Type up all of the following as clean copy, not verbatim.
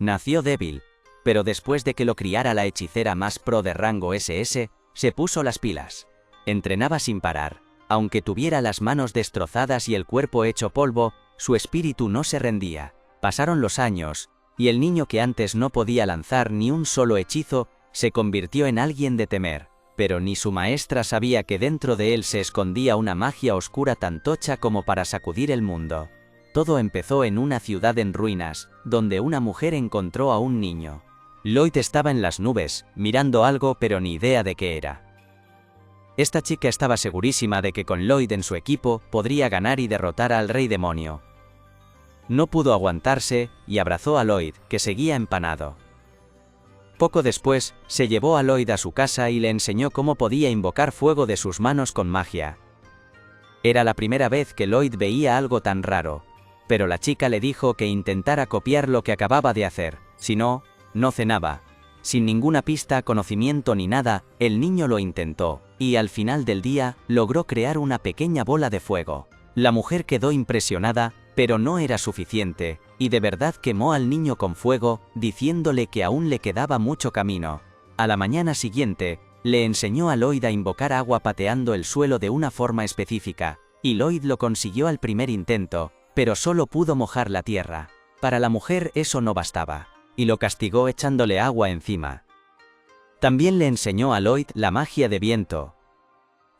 Nació débil, pero después de que lo criara la hechicera más pro de rango SS, se puso las pilas. Entrenaba sin parar. Aunque tuviera las manos destrozadas y el cuerpo hecho polvo, su espíritu no se rendía. Pasaron los años, y el niño que antes no podía lanzar ni un solo hechizo, se convirtió en alguien de temer. Pero ni su maestra sabía que dentro de él se escondía una magia oscura tan tocha como para sacudir el mundo. Todo empezó en una ciudad en ruinas, donde una mujer encontró a un niño. Lloyd estaba en las nubes, mirando algo pero ni idea de qué era. Esta chica estaba segurísima de que con Lloyd en su equipo podría ganar y derrotar al rey demonio. No pudo aguantarse y abrazó a Lloyd, que seguía empanado. Poco después, se llevó a Lloyd a su casa y le enseñó cómo podía invocar fuego de sus manos con magia. Era la primera vez que Lloyd veía algo tan raro, pero la chica le dijo que intentara copiar lo que acababa de hacer, si no, no cenaba. Sin ninguna pista, conocimiento ni nada, el niño lo intentó, y al final del día, logró crear una pequeña bola de fuego. La mujer quedó impresionada, pero no era suficiente, y de verdad quemó al niño con fuego, diciéndole que aún le quedaba mucho camino. A la mañana siguiente, le enseñó a Lloyd a invocar agua pateando el suelo de una forma específica, y Lloyd lo consiguió al primer intento, pero solo pudo mojar la tierra. Para la mujer eso no bastaba, y lo castigó echándole agua encima. También le enseñó a Lloyd la magia de viento.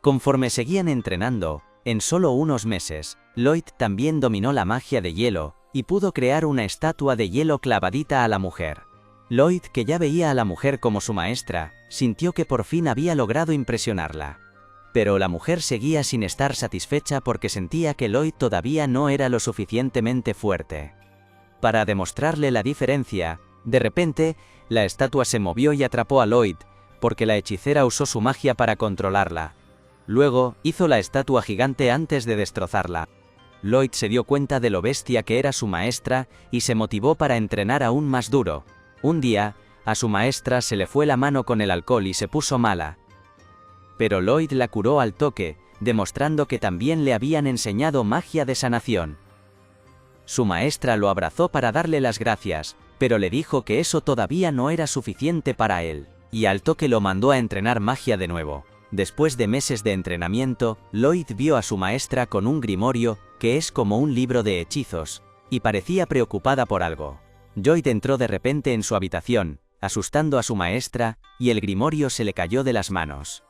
Conforme seguían entrenando, en solo unos meses, Lloyd también dominó la magia de hielo, y pudo crear una estatua de hielo clavadita a la mujer. Lloyd, que ya veía a la mujer como su maestra, sintió que por fin había logrado impresionarla. Pero la mujer seguía sin estar satisfecha porque sentía que Lloyd todavía no era lo suficientemente fuerte. Para demostrarle la diferencia, de repente, la estatua se movió y atrapó a Lloyd, porque la hechicera usó su magia para controlarla. Luego, hizo la estatua gigante antes de destrozarla. Lloyd se dio cuenta de lo bestia que era su maestra y se motivó para entrenar aún más duro. Un día, a su maestra se le fue la mano con el alcohol y se puso mala. Pero Lloyd la curó al toque, demostrando que también le habían enseñado magia de sanación. Su maestra lo abrazó para darle las gracias, pero le dijo que eso todavía no era suficiente para él, y al toque lo mandó a entrenar magia de nuevo. Después de meses de entrenamiento, Lloyd vio a su maestra con un grimorio, que es como un libro de hechizos, y parecía preocupada por algo. Lloyd entró de repente en su habitación, asustando a su maestra, y el grimorio se le cayó de las manos.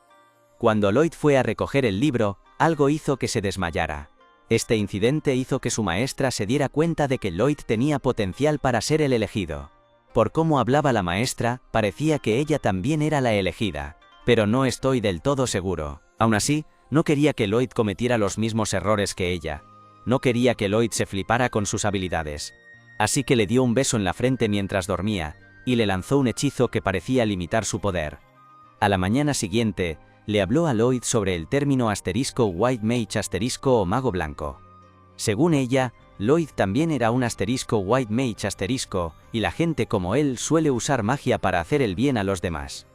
Cuando Lloyd fue a recoger el libro, algo hizo que se desmayara. Este incidente hizo que su maestra se diera cuenta de que Lloyd tenía potencial para ser el elegido. Por cómo hablaba la maestra, parecía que ella también era la elegida. Pero no estoy del todo seguro. Aún así, no quería que Lloyd cometiera los mismos errores que ella. No quería que Lloyd se flipara con sus habilidades. Así que le dio un beso en la frente mientras dormía, y le lanzó un hechizo que parecía limitar su poder. A la mañana siguiente, le habló a Lloyd sobre el término *White Mage* o mago blanco. Según ella, Lloyd también era un *White Mage*, y la gente como él suele usar magia para hacer el bien a los demás.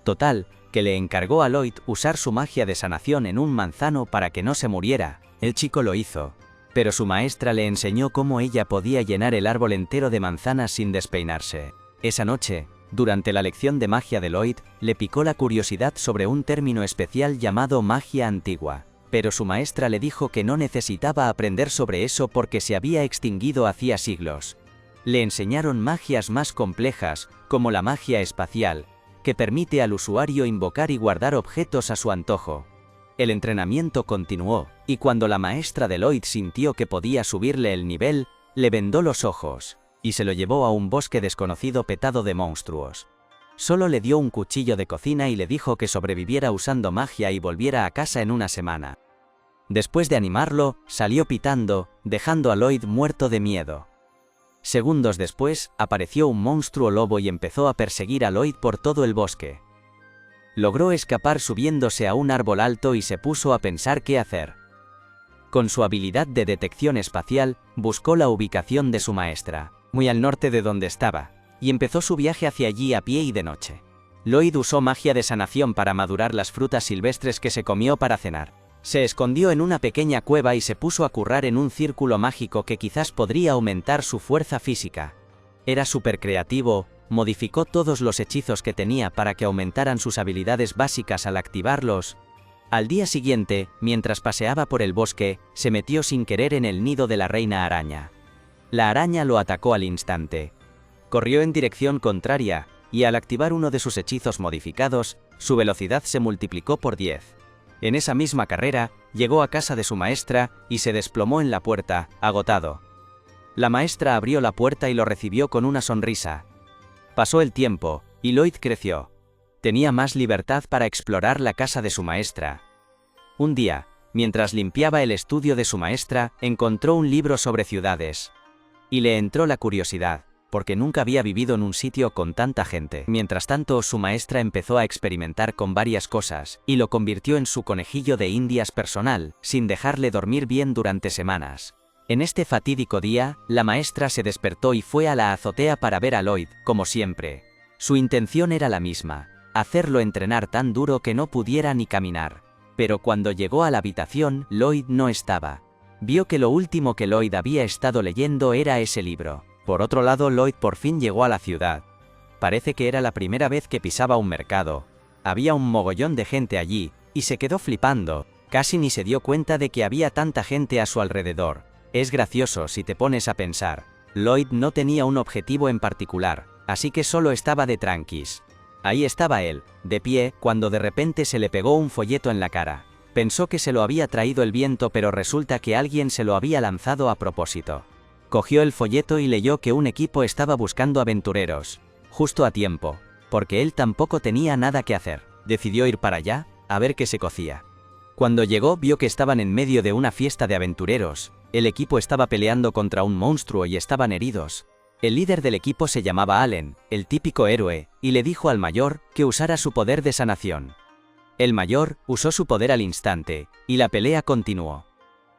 Total, que le encargó a Lloyd usar su magia de sanación en un manzano para que no se muriera. El chico lo hizo, pero su maestra le enseñó cómo ella podía llenar el árbol entero de manzanas sin despeinarse. Esa noche, durante la lección de magia de Lloyd, le picó la curiosidad sobre un término especial llamado magia antigua, pero su maestra le dijo que no necesitaba aprender sobre eso porque se había extinguido hacía siglos. Le enseñaron magias más complejas, como la magia espacial, que permite al usuario invocar y guardar objetos a su antojo. El entrenamiento continuó, y cuando la maestra de Lloyd sintió que podía subirle el nivel, le vendó los ojos, y se lo llevó a un bosque desconocido petado de monstruos. Solo le dio un cuchillo de cocina y le dijo que sobreviviera usando magia y volviera a casa en una semana. Después de animarlo, salió pitando, dejando a Lloyd muerto de miedo. Segundos después, apareció un monstruo lobo y empezó a perseguir a Lloyd por todo el bosque. Logró escapar subiéndose a un árbol alto y se puso a pensar qué hacer. Con su habilidad de detección espacial, buscó la ubicación de su maestra, muy al norte de donde estaba, y empezó su viaje hacia allí a pie y de noche. Lloyd usó magia de sanación para madurar las frutas silvestres que se comió para cenar. Se escondió en una pequeña cueva y se puso a currar en un círculo mágico que quizás podría aumentar su fuerza física. Era súper creativo, modificó todos los hechizos que tenía para que aumentaran sus habilidades básicas al activarlos. Al día siguiente, mientras paseaba por el bosque, se metió sin querer en el nido de la reina araña. La araña lo atacó al instante. Corrió en dirección contraria, y al activar uno de sus hechizos modificados, su velocidad se multiplicó por 10. En esa misma carrera, llegó a casa de su maestra y se desplomó en la puerta, agotado. La maestra abrió la puerta y lo recibió con una sonrisa. Pasó el tiempo, y Lloyd creció. Tenía más libertad para explorar la casa de su maestra. Un día, mientras limpiaba el estudio de su maestra, encontró un libro sobre ciudades. Y le entró la curiosidad, porque nunca había vivido en un sitio con tanta gente. Mientras tanto, su maestra empezó a experimentar con varias cosas, y lo convirtió en su conejillo de indias personal, sin dejarle dormir bien durante semanas. En este fatídico día, la maestra se despertó y fue a la azotea para ver a Lloyd, como siempre. Su intención era la misma, hacerlo entrenar tan duro que no pudiera ni caminar. Pero cuando llegó a la habitación, Lloyd no estaba. Vio que lo último que Lloyd había estado leyendo era ese libro. Por otro lado, Lloyd por fin llegó a la ciudad. Parece que era la primera vez que pisaba un mercado. Había un mogollón de gente allí, y se quedó flipando. Casi ni se dio cuenta de que había tanta gente a su alrededor. Es gracioso si te pones a pensar. Lloyd no tenía un objetivo en particular, así que solo estaba de tranquis. Ahí estaba él, de pie, cuando de repente se le pegó un folleto en la cara. Pensó que se lo había traído el viento, pero resulta que alguien se lo había lanzado a propósito. Cogió el folleto y leyó que un equipo estaba buscando aventureros. Justo a tiempo, porque él tampoco tenía nada que hacer. Decidió ir para allá, a ver qué se cocía. Cuando llegó, vio que estaban en medio de una fiesta de aventureros. El equipo estaba peleando contra un monstruo y estaban heridos. El líder del equipo se llamaba Allen, el típico héroe, y le dijo al mayor que usara su poder de sanación. El mayor usó su poder al instante, y la pelea continuó.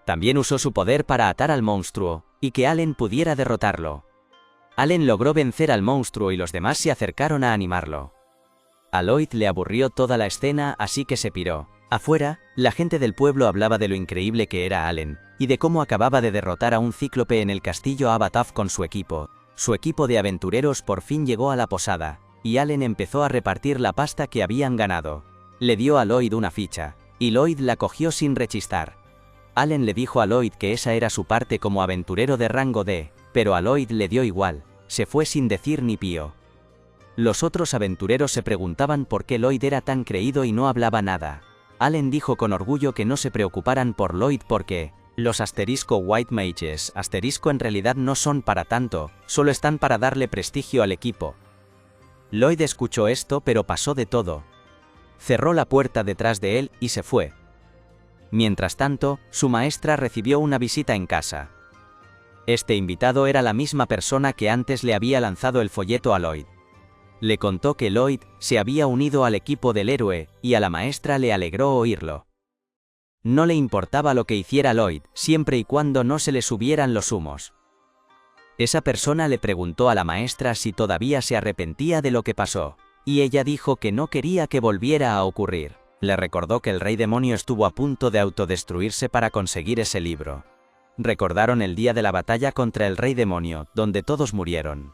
También usó su poder para atar al monstruo, y que Allen pudiera derrotarlo. Allen logró vencer al monstruo y los demás se acercaron a animarlo. A Lloyd le aburrió toda la escena, así que se piró. Afuera, la gente del pueblo hablaba de lo increíble que era Allen, y de cómo acababa de derrotar a un cíclope en el castillo Abataf con su equipo. Su equipo de aventureros por fin llegó a la posada, y Allen empezó a repartir la pasta que habían ganado. Le dio a Lloyd una ficha, y Lloyd la cogió sin rechistar. Allen le dijo a Lloyd que esa era su parte como aventurero de rango D, pero a Lloyd le dio igual, se fue sin decir ni pío. Los otros aventureros se preguntaban por qué Lloyd era tan creído y no hablaba nada. Allen dijo con orgullo que no se preocuparan por Lloyd porque los *White Mages* en realidad no son para tanto, solo están para darle prestigio al equipo. Lloyd escuchó esto, pero pasó de todo. Cerró la puerta detrás de él y se fue. Mientras tanto, su maestra recibió una visita en casa. Este invitado era la misma persona que antes le había lanzado el folleto a Lloyd. Le contó que Lloyd se había unido al equipo del héroe, y a la maestra le alegró oírlo. No le importaba lo que hiciera Lloyd, siempre y cuando no se le subieran los humos. Esa persona le preguntó a la maestra si todavía se arrepentía de lo que pasó, y ella dijo que no quería que volviera a ocurrir. Le recordó que el rey demonio estuvo a punto de autodestruirse para conseguir ese libro. Recordaron el día de la batalla contra el rey demonio, donde todos murieron.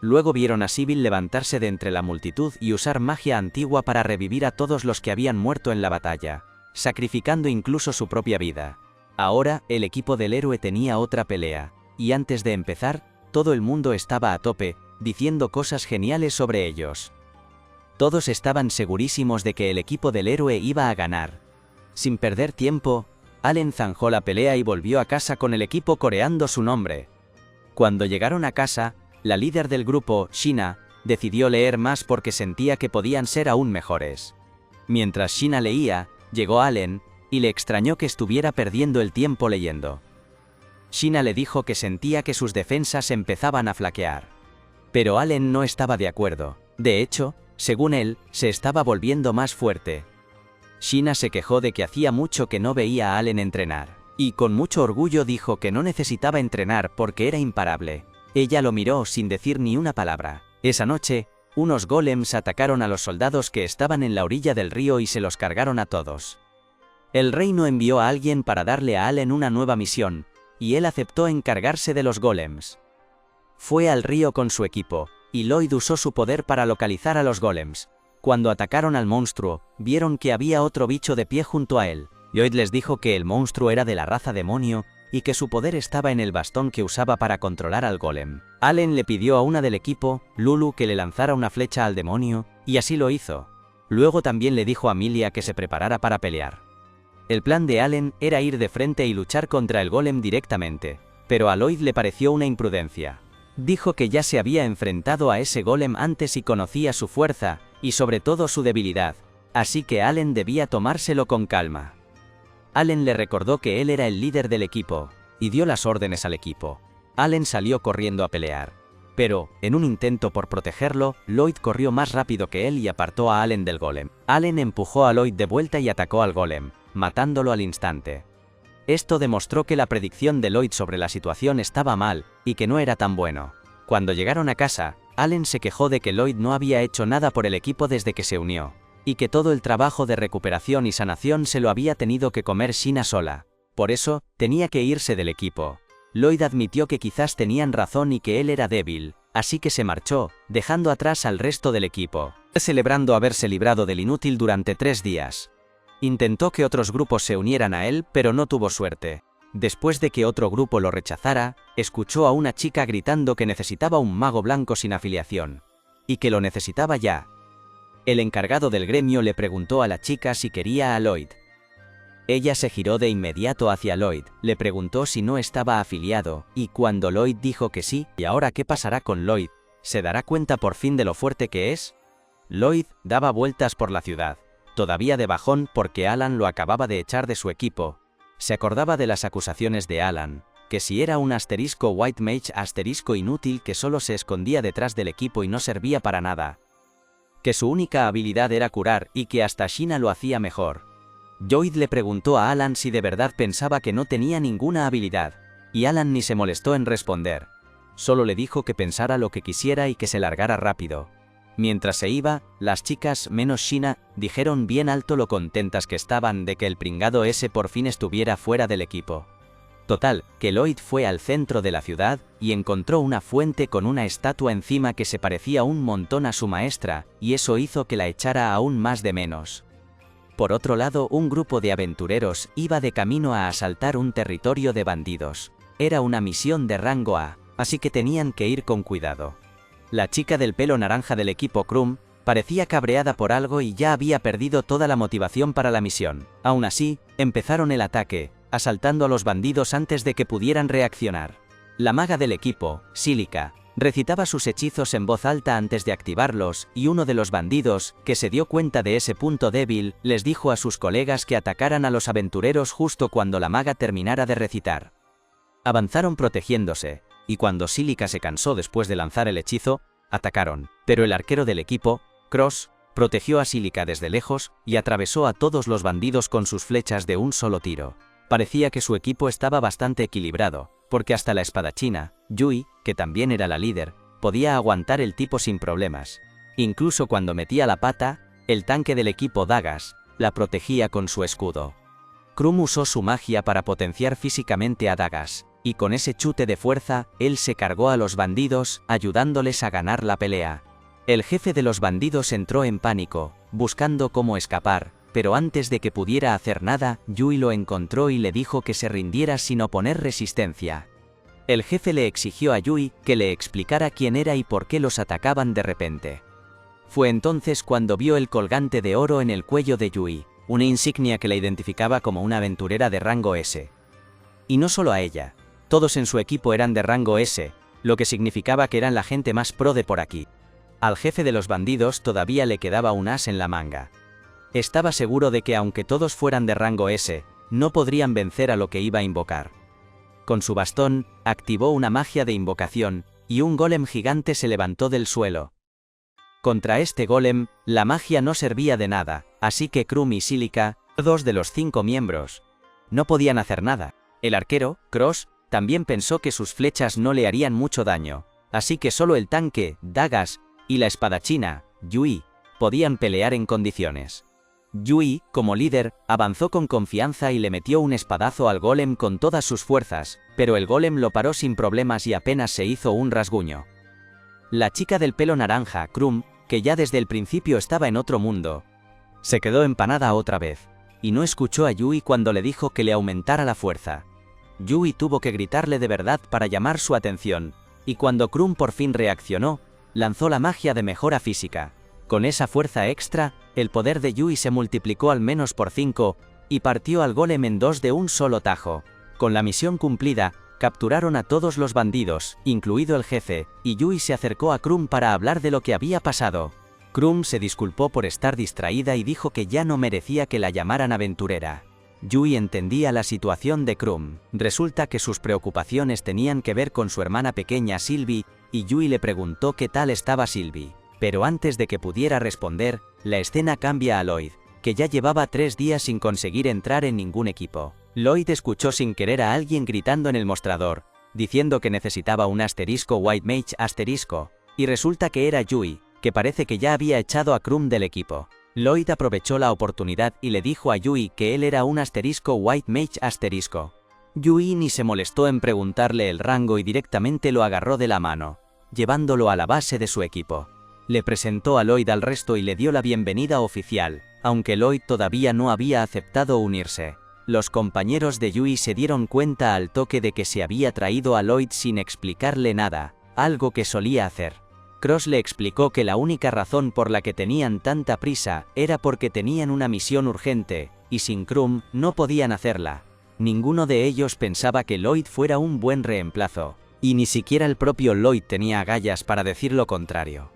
Luego vieron a Sybil levantarse de entre la multitud y usar magia antigua para revivir a todos los que habían muerto en la batalla, sacrificando incluso su propia vida. Ahora, el equipo del héroe tenía otra pelea, y antes de empezar, todo el mundo estaba a tope, diciendo cosas geniales sobre ellos. Todos estaban segurísimos de que el equipo del héroe iba a ganar. Sin perder tiempo, Allen zanjó la pelea y volvió a casa con el equipo coreando su nombre. Cuando llegaron a casa, la líder del grupo, Sheena, decidió leer más porque sentía que podían ser aún mejores. Mientras Sheena leía, llegó Allen, y le extrañó que estuviera perdiendo el tiempo leyendo. Sheena le dijo que sentía que sus defensas empezaban a flaquear. Pero Allen no estaba de acuerdo. De hecho, según él, se estaba volviendo más fuerte. Sheena se quejó de que hacía mucho que no veía a Allen entrenar, y con mucho orgullo dijo que no necesitaba entrenar porque era imparable. Ella lo miró sin decir ni una palabra. Esa noche, unos golems atacaron a los soldados que estaban en la orilla del río y se los cargaron a todos. El reino envió a alguien para darle a Allen una nueva misión, y él aceptó encargarse de los golems. Fue al río con su equipo, y Lloyd usó su poder para localizar a los golems. Cuando atacaron al monstruo, vieron que había otro bicho de pie junto a él. Lloyd les dijo que el monstruo era de la raza demonio y que su poder estaba en el bastón que usaba para controlar al golem. Allen le pidió a una del equipo, Lulu, que le lanzara una flecha al demonio, y así lo hizo. Luego también le dijo a Amelia que se preparara para pelear. El plan de Allen era ir de frente y luchar contra el golem directamente, pero a Lloyd le pareció una imprudencia. Dijo que ya se había enfrentado a ese golem antes y conocía su fuerza, y sobre todo su debilidad, así que Allen debía tomárselo con calma. Allen le recordó que él era el líder del equipo, y dio las órdenes al equipo. Allen salió corriendo a pelear. Pero, en un intento por protegerlo, Lloyd corrió más rápido que él y apartó a Allen del golem. Allen empujó a Lloyd de vuelta y atacó al golem, matándolo al instante. Esto demostró que la predicción de Lloyd sobre la situación estaba mal, y que no era tan bueno. Cuando llegaron a casa, Allen se quejó de que Lloyd no había hecho nada por el equipo desde que se unió, y que todo el trabajo de recuperación y sanación se lo había tenido que comer Sheena sola. Por eso, tenía que irse del equipo. Lloyd admitió que quizás tenían razón y que él era débil, así que se marchó, dejando atrás al resto del equipo, celebrando haberse librado del inútil durante 3 días. Intentó que otros grupos se unieran a él, pero no tuvo suerte. Después de que otro grupo lo rechazara, escuchó a una chica gritando que necesitaba un mago blanco sin afiliación, y que lo necesitaba ya. El encargado del gremio le preguntó a la chica si quería a Lloyd. Ella se giró de inmediato hacia Lloyd, le preguntó si no estaba afiliado, y cuando Lloyd dijo que sí, ¿y ahora qué pasará con Lloyd? ¿Se dará cuenta por fin de lo fuerte que es? Lloyd daba vueltas por la ciudad, todavía de bajón porque Alan lo acababa de echar de su equipo. Se acordaba de las acusaciones de Alan, que si era un asterisco white mage asterisco inútil que solo se escondía detrás del equipo y no servía para nada. Que su única habilidad era curar y que hasta Sheena lo hacía mejor. Lloyd le preguntó a Alan si de verdad pensaba que no tenía ninguna habilidad, y Alan ni se molestó en responder. Solo le dijo que pensara lo que quisiera y que se largara rápido. Mientras se iba, las chicas, menos Sheena, dijeron bien alto lo contentas que estaban de que el pringado ese por fin estuviera fuera del equipo. Total, que Lloyd fue al centro de la ciudad y encontró una fuente con una estatua encima que se parecía un montón a su maestra, y eso hizo que la echara aún más de menos. Por otro lado, un grupo de aventureros iba de camino a asaltar un territorio de bandidos. Era una misión de rango A, así que tenían que ir con cuidado. La chica del pelo naranja del equipo Krum parecía cabreada por algo y ya había perdido toda la motivación para la misión. Aún así, empezaron el ataque, asaltando a los bandidos antes de que pudieran reaccionar. La maga del equipo, Silica, recitaba sus hechizos en voz alta antes de activarlos, y uno de los bandidos, que se dio cuenta de ese punto débil, les dijo a sus colegas que atacaran a los aventureros justo cuando la maga terminara de recitar. Avanzaron protegiéndose, y cuando Silica se cansó después de lanzar el hechizo, atacaron, pero el arquero del equipo, Cross, protegió a Silica desde lejos y atravesó a todos los bandidos con sus flechas de un solo tiro. Parecía que su equipo estaba bastante equilibrado, porque hasta la espadachina, Yui, que también era la líder, podía aguantar el tipo sin problemas. Incluso cuando metía la pata, el tanque del equipo Dagas la protegía con su escudo. Krum usó su magia para potenciar físicamente a Dagas, y con ese chute de fuerza, él se cargó a los bandidos, ayudándoles a ganar la pelea. El jefe de los bandidos entró en pánico, buscando cómo escapar, pero antes de que pudiera hacer nada, Yui lo encontró y le dijo que se rindiera sin oponer resistencia. El jefe le exigió a Yui que le explicara quién era y por qué los atacaban de repente. Fue entonces cuando vio el colgante de oro en el cuello de Yui, una insignia que la identificaba como una aventurera de rango S. Y no solo a ella, todos en su equipo eran de rango S, lo que significaba que eran la gente más pro de por aquí. Al jefe de los bandidos todavía le quedaba un as en la manga. Estaba seguro de que aunque todos fueran de rango S, no podrían vencer a lo que iba a invocar. Con su bastón, activó una magia de invocación, y un golem gigante se levantó del suelo. Contra este golem, la magia no servía de nada, así que Krum y Silica, 2 de los 5 miembros, no podían hacer nada. El arquero, Cross, también pensó que sus flechas no le harían mucho daño, así que solo el tanque, Dagas, y la espadachina, Yui, podían pelear en condiciones. Yui, como líder, avanzó con confianza y le metió un espadazo al golem con todas sus fuerzas, pero el golem lo paró sin problemas y apenas se hizo un rasguño. La chica del pelo naranja, Krum, que ya desde el principio estaba en otro mundo, se quedó empanada otra vez, y no escuchó a Yui cuando le dijo que le aumentara la fuerza. Yui tuvo que gritarle de verdad para llamar su atención, y cuando Krum por fin reaccionó, lanzó la magia de mejora física. Con esa fuerza extra, el poder de Yui se multiplicó al menos por 5, y partió al golem en 2 de un solo tajo. Con la misión cumplida, capturaron a todos los bandidos, incluido el jefe, y Yui se acercó a Krum para hablar de lo que había pasado. Krum se disculpó por estar distraída y dijo que ya no merecía que la llamaran aventurera. Yui entendía la situación de Krum. Resulta que sus preocupaciones tenían que ver con su hermana pequeña Sylvie, y Yui le preguntó qué tal estaba Sylvie. Pero antes de que pudiera responder, la escena cambia a Lloyd, que ya llevaba 3 días sin conseguir entrar en ningún equipo. Lloyd escuchó sin querer a alguien gritando en el mostrador, diciendo que necesitaba un asterisco White Mage asterisco, y resulta que era Yui, que parece que ya había echado a Krum del equipo. Lloyd aprovechó la oportunidad y le dijo a Yui que él era un asterisco White Mage asterisco. Yui ni se molestó en preguntarle el rango y directamente lo agarró de la mano, llevándolo a la base de su equipo. Le presentó a Lloyd al resto y le dio la bienvenida oficial, aunque Lloyd todavía no había aceptado unirse. Los compañeros de Yui se dieron cuenta al toque de que se había traído a Lloyd sin explicarle nada, algo que solía hacer. Cross le explicó que la única razón por la que tenían tanta prisa era porque tenían una misión urgente, y sin Krum no podían hacerla. Ninguno de ellos pensaba que Lloyd fuera un buen reemplazo, y ni siquiera el propio Lloyd tenía agallas para decir lo contrario.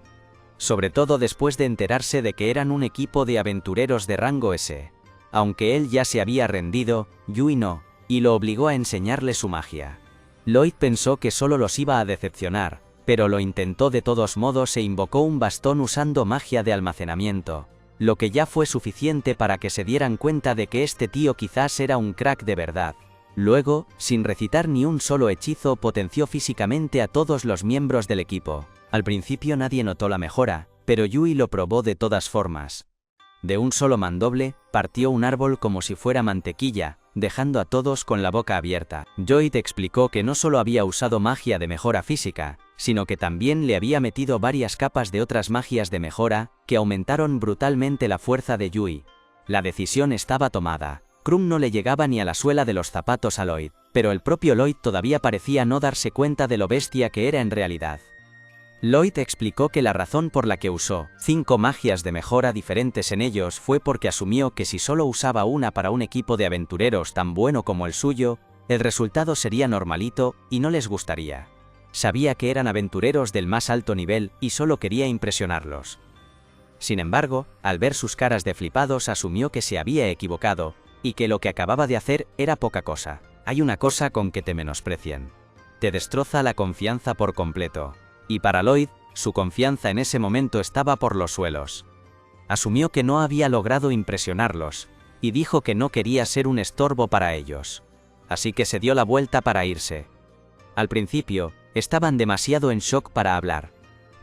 Sobre todo después de enterarse de que eran un equipo de aventureros de rango S. Aunque él ya se había rendido, Yui no, y lo obligó a enseñarle su magia. Lloyd pensó que solo los iba a decepcionar, pero lo intentó de todos modos e invocó un bastón usando magia de almacenamiento, lo que ya fue suficiente para que se dieran cuenta de que este tío quizás era un crack de verdad. Luego, sin recitar ni un solo hechizo, potenció físicamente a todos los miembros del equipo. Al principio nadie notó la mejora, pero Yui lo probó de todas formas. De un solo mandoble, partió un árbol como si fuera mantequilla, dejando a todos con la boca abierta. Lloyd explicó que no solo había usado magia de mejora física, sino que también le había metido varias capas de otras magias de mejora, que aumentaron brutalmente la fuerza de Yui. La decisión estaba tomada. Krum no le llegaba ni a la suela de los zapatos a Lloyd, pero el propio Lloyd todavía parecía no darse cuenta de lo bestia que era en realidad. Lloyd explicó que la razón por la que usó 5 magias de mejora diferentes en ellos fue porque asumió que si solo usaba una para un equipo de aventureros tan bueno como el suyo, el resultado sería normalito y no les gustaría. Sabía que eran aventureros del más alto nivel y solo quería impresionarlos. Sin embargo, al ver sus caras de flipados asumió que se había equivocado, y que lo que acababa de hacer era poca cosa. Hay una cosa con que te menosprecian. Te destroza la confianza por completo. Y para Lloyd, su confianza en ese momento estaba por los suelos. Asumió que no había logrado impresionarlos, y dijo que no quería ser un estorbo para ellos. Así que se dio la vuelta para irse. Al principio, estaban demasiado en shock para hablar.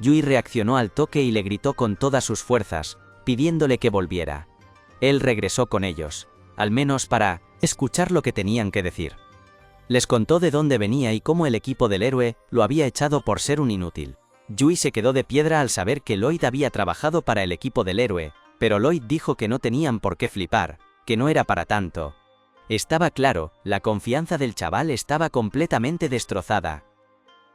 Yui reaccionó al toque y le gritó con todas sus fuerzas, pidiéndole que volviera. Él regresó con ellos, al menos para escuchar lo que tenían que decir. Les contó de dónde venía y cómo el equipo del héroe lo había echado por ser un inútil. Yui se quedó de piedra al saber que Lloyd había trabajado para el equipo del héroe, pero Lloyd dijo que no tenían por qué flipar, que no era para tanto. Estaba claro, la confianza del chaval estaba completamente destrozada.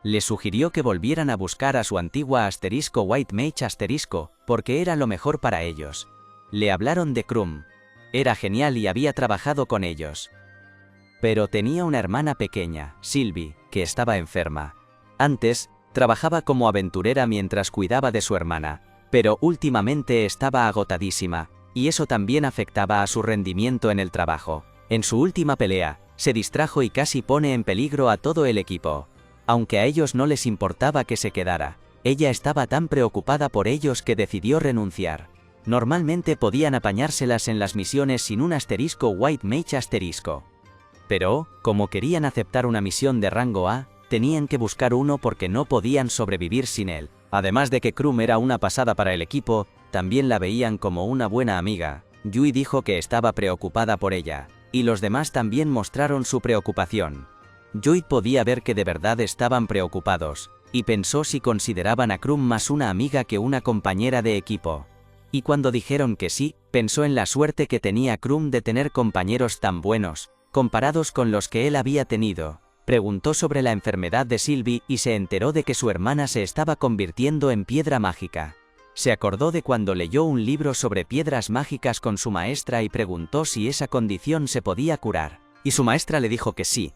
Le sugirió que volvieran a buscar a su antigua asterisco White Mage asterisco, porque era lo mejor para ellos. Le hablaron de Krum. Era genial y había trabajado con ellos. Pero tenía una hermana pequeña, Sylvie, que estaba enferma. Antes, trabajaba como aventurera mientras cuidaba de su hermana, pero últimamente estaba agotadísima, y eso también afectaba a su rendimiento en el trabajo. En su última pelea, se distrajo y casi pone en peligro a todo el equipo. Aunque a ellos no les importaba que se quedara, ella estaba tan preocupada por ellos que decidió renunciar. Normalmente podían apañárselas en las misiones sin un asterisco White Mage asterisco. Pero, como querían aceptar una misión de rango A, tenían que buscar uno porque no podían sobrevivir sin él. Además de que Krum era una pasada para el equipo, también la veían como una buena amiga, Yui dijo que estaba preocupada por ella, y los demás también mostraron su preocupación. Yui podía ver que de verdad estaban preocupados, y pensó si consideraban a Krum más una amiga que una compañera de equipo. Y cuando dijeron que sí, pensó en la suerte que tenía Krum de tener compañeros tan buenos, comparados con los que él había tenido. Preguntó sobre la enfermedad de Sylvie y se enteró de que su hermana se estaba convirtiendo en piedra mágica. Se acordó de cuando leyó un libro sobre piedras mágicas con su maestra y preguntó si esa condición se podía curar. Y su maestra le dijo que sí.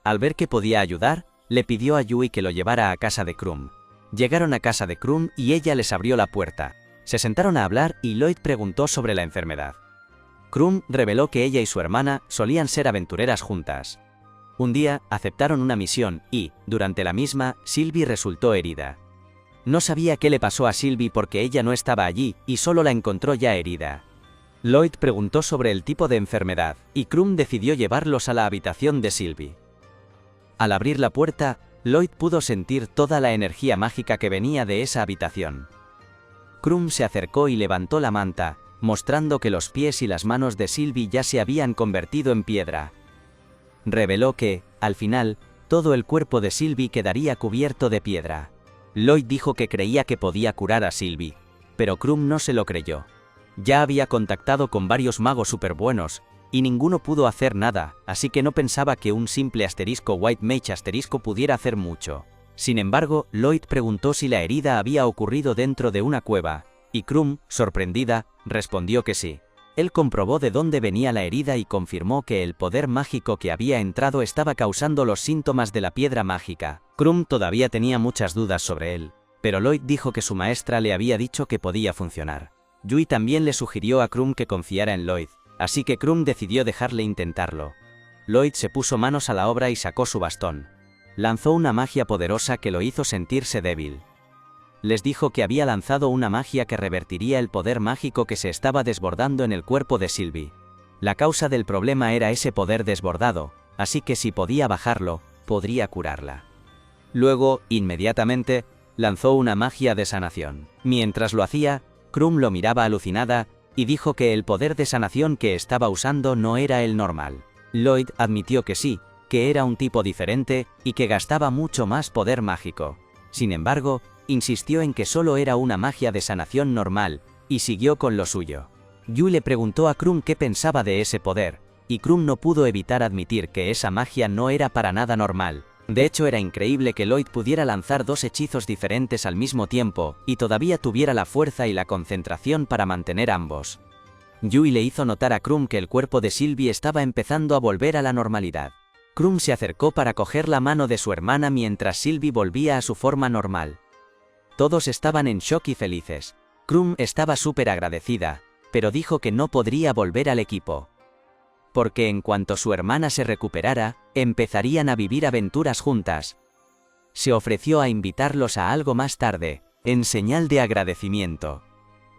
Al ver que podía ayudar, le pidió a Yui que lo llevara a casa de Krum. Llegaron a casa de Krum y ella les abrió la puerta. Se sentaron a hablar y Lloyd preguntó sobre la enfermedad. Krum reveló que ella y su hermana solían ser aventureras juntas. Un día, aceptaron una misión y, durante la misma, Sylvie resultó herida. No sabía qué le pasó a Sylvie porque ella no estaba allí y solo la encontró ya herida. Lloyd preguntó sobre el tipo de enfermedad y Krum decidió llevarlos a la habitación de Sylvie. Al abrir la puerta, Lloyd pudo sentir toda la energía mágica que venía de esa habitación. Krum se acercó y levantó la manta, mostrando que los pies y las manos de Sylvie ya se habían convertido en piedra. Reveló que, al final, todo el cuerpo de Sylvie quedaría cubierto de piedra. Lloyd dijo que creía que podía curar a Sylvie, pero Krum no se lo creyó. Ya había contactado con varios magos superbuenos, y ninguno pudo hacer nada, así que no pensaba que un simple *White Mage* pudiera hacer mucho. Sin embargo, Lloyd preguntó si la herida había ocurrido dentro de una cueva, y Krum, sorprendida, respondió que sí. Él comprobó de dónde venía la herida y confirmó que el poder mágico que había entrado estaba causando los síntomas de la piedra mágica. Krum todavía tenía muchas dudas sobre él, pero Lloyd dijo que su maestra le había dicho que podía funcionar. Yui también le sugirió a Krum que confiara en Lloyd, así que Krum decidió dejarle intentarlo. Lloyd se puso manos a la obra y sacó su bastón. Lanzó una magia poderosa que lo hizo sentirse débil. Les dijo que había lanzado una magia que revertiría el poder mágico que se estaba desbordando en el cuerpo de Sylvie. La causa del problema era ese poder desbordado, así que si podía bajarlo, podría curarla. Luego, inmediatamente, lanzó una magia de sanación. Mientras lo hacía, Krum lo miraba alucinada, y dijo que el poder de sanación que estaba usando no era el normal. Lloyd admitió que sí, que era un tipo diferente, y que gastaba mucho más poder mágico. Sin embargo, insistió en que solo era una magia de sanación normal, y siguió con lo suyo. Yui le preguntó a Krum qué pensaba de ese poder, y Krum no pudo evitar admitir que esa magia no era para nada normal. De hecho, era increíble que Lloyd pudiera lanzar dos hechizos diferentes al mismo tiempo, y todavía tuviera la fuerza y la concentración para mantener ambos. Yui le hizo notar a Krum que el cuerpo de Sylvie estaba empezando a volver a la normalidad. Krum se acercó para coger la mano de su hermana mientras Sylvie volvía a su forma normal. Todos estaban en shock y felices. Krum estaba súper agradecida, pero dijo que no podría volver al equipo. Porque en cuanto su hermana se recuperara, empezarían a vivir aventuras juntas. Se ofreció a invitarlos a algo más tarde, en señal de agradecimiento.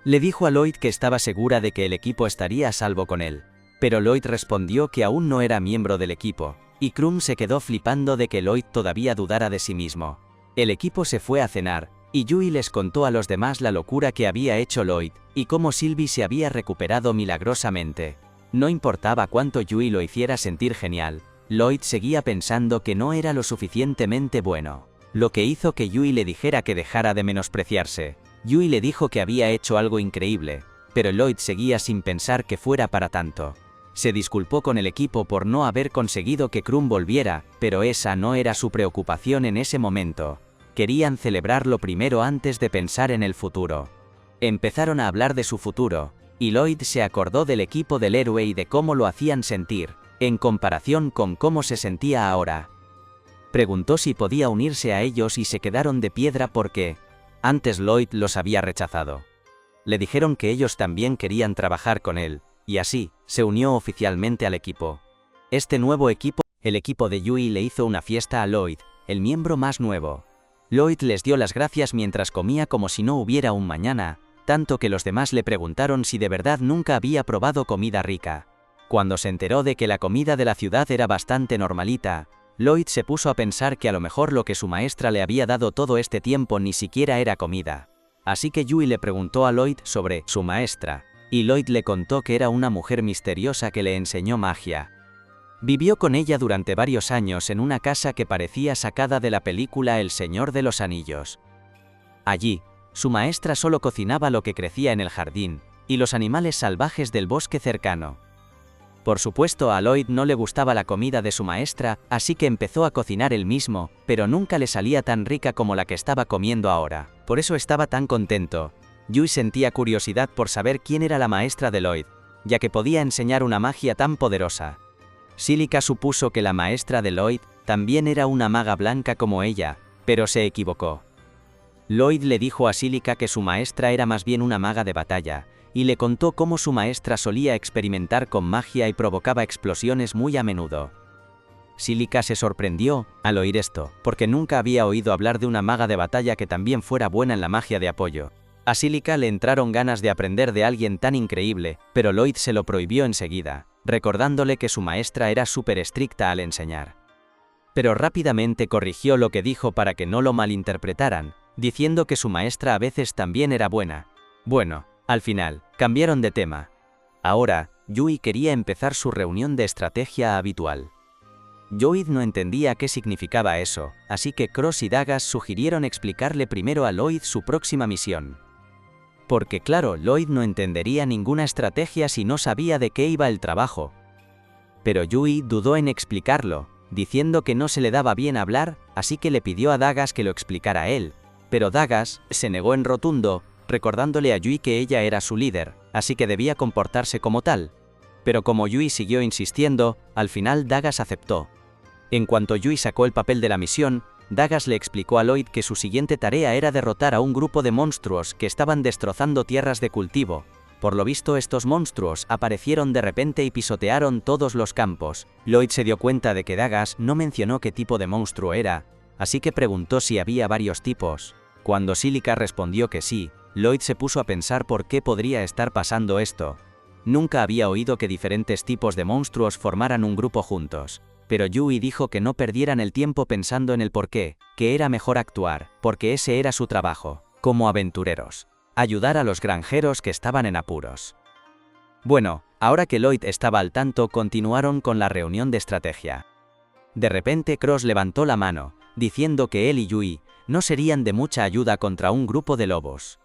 Le dijo a Lloyd que estaba segura de que el equipo estaría a salvo con él, pero Lloyd respondió que aún no era miembro del equipo, y Krum se quedó flipando de que Lloyd todavía dudara de sí mismo. El equipo se fue a cenar, y Yui les contó a los demás la locura que había hecho Lloyd, y cómo Sylvie se había recuperado milagrosamente. No importaba cuánto Yui lo hiciera sentir genial, Lloyd seguía pensando que no era lo suficientemente bueno. Lo que hizo que Yui le dijera que dejara de menospreciarse. Yui le dijo que había hecho algo increíble, pero Lloyd seguía sin pensar que fuera para tanto. Se disculpó con el equipo por no haber conseguido que Krum volviera, pero esa no era su preocupación en ese momento. Querían celebrarlo primero antes de pensar en el futuro. Empezaron a hablar de su futuro, y Lloyd se acordó del equipo del héroe y de cómo lo hacían sentir, en comparación con cómo se sentía ahora. Preguntó si podía unirse a ellos y se quedaron de piedra porque, antes Lloyd los había rechazado. Le dijeron que ellos también querían trabajar con él, y así, se unió oficialmente al equipo. Este nuevo equipo, el equipo de Yui, le hizo una fiesta a Lloyd, el miembro más nuevo. Lloyd les dio las gracias mientras comía como si no hubiera un mañana, tanto que los demás le preguntaron si de verdad nunca había probado comida rica. Cuando se enteró de que la comida de la ciudad era bastante normalita, Lloyd se puso a pensar que a lo mejor lo que su maestra le había dado todo este tiempo ni siquiera era comida. Así que Yui le preguntó a Lloyd sobre su maestra, y Lloyd le contó que era una mujer misteriosa que le enseñó magia. Vivió con ella durante varios años en una casa que parecía sacada de la película El Señor de los Anillos. Allí, su maestra solo cocinaba lo que crecía en el jardín, y los animales salvajes del bosque cercano. Por supuesto, a Lloyd no le gustaba la comida de su maestra, así que empezó a cocinar él mismo, pero nunca le salía tan rica como la que estaba comiendo ahora. Por eso estaba tan contento. Yui sentía curiosidad por saber quién era la maestra de Lloyd, ya que podía enseñar una magia tan poderosa. Silica supuso que la maestra de Lloyd también era una maga blanca como ella, pero se equivocó. Lloyd le dijo a Silica que su maestra era más bien una maga de batalla, y le contó cómo su maestra solía experimentar con magia y provocaba explosiones muy a menudo. Silica se sorprendió al oír esto, porque nunca había oído hablar de una maga de batalla que también fuera buena en la magia de apoyo. A Silica le entraron ganas de aprender de alguien tan increíble, pero Lloyd se lo prohibió enseguida, recordándole que su maestra era súper estricta al enseñar. Pero rápidamente corrigió lo que dijo para que no lo malinterpretaran, diciendo que su maestra a veces también era buena. Bueno, al final, cambiaron de tema. Ahora, Yui quería empezar su reunión de estrategia habitual. Lloyd no entendía qué significaba eso, así que Cross y Dagas sugirieron explicarle primero a Lloyd su próxima misión. Porque claro, Lloyd no entendería ninguna estrategia si no sabía de qué iba el trabajo. Pero Yui dudó en explicarlo, diciendo que no se le daba bien hablar, así que le pidió a Dagas que lo explicara él. Pero Dagas se negó en rotundo, recordándole a Yui que ella era su líder, así que debía comportarse como tal. Pero como Yui siguió insistiendo, al final Dagas aceptó. En cuanto Yui sacó el papel de la misión, Dagas le explicó a Lloyd que su siguiente tarea era derrotar a un grupo de monstruos que estaban destrozando tierras de cultivo. Por lo visto, estos monstruos aparecieron de repente y pisotearon todos los campos. Lloyd se dio cuenta de que Dagas no mencionó qué tipo de monstruo era, así que preguntó si había varios tipos. Cuando Silica respondió que sí, Lloyd se puso a pensar por qué podría estar pasando esto. Nunca había oído que diferentes tipos de monstruos formaran un grupo juntos. Pero Yui dijo que no perdieran el tiempo pensando en el porqué, que era mejor actuar, porque ese era su trabajo, como aventureros. Ayudar a los granjeros que estaban en apuros. Bueno, ahora que Lloyd estaba al tanto, continuaron con la reunión de estrategia. De repente Cross levantó la mano, diciendo que él y Yui no serían de mucha ayuda contra un grupo de lobos.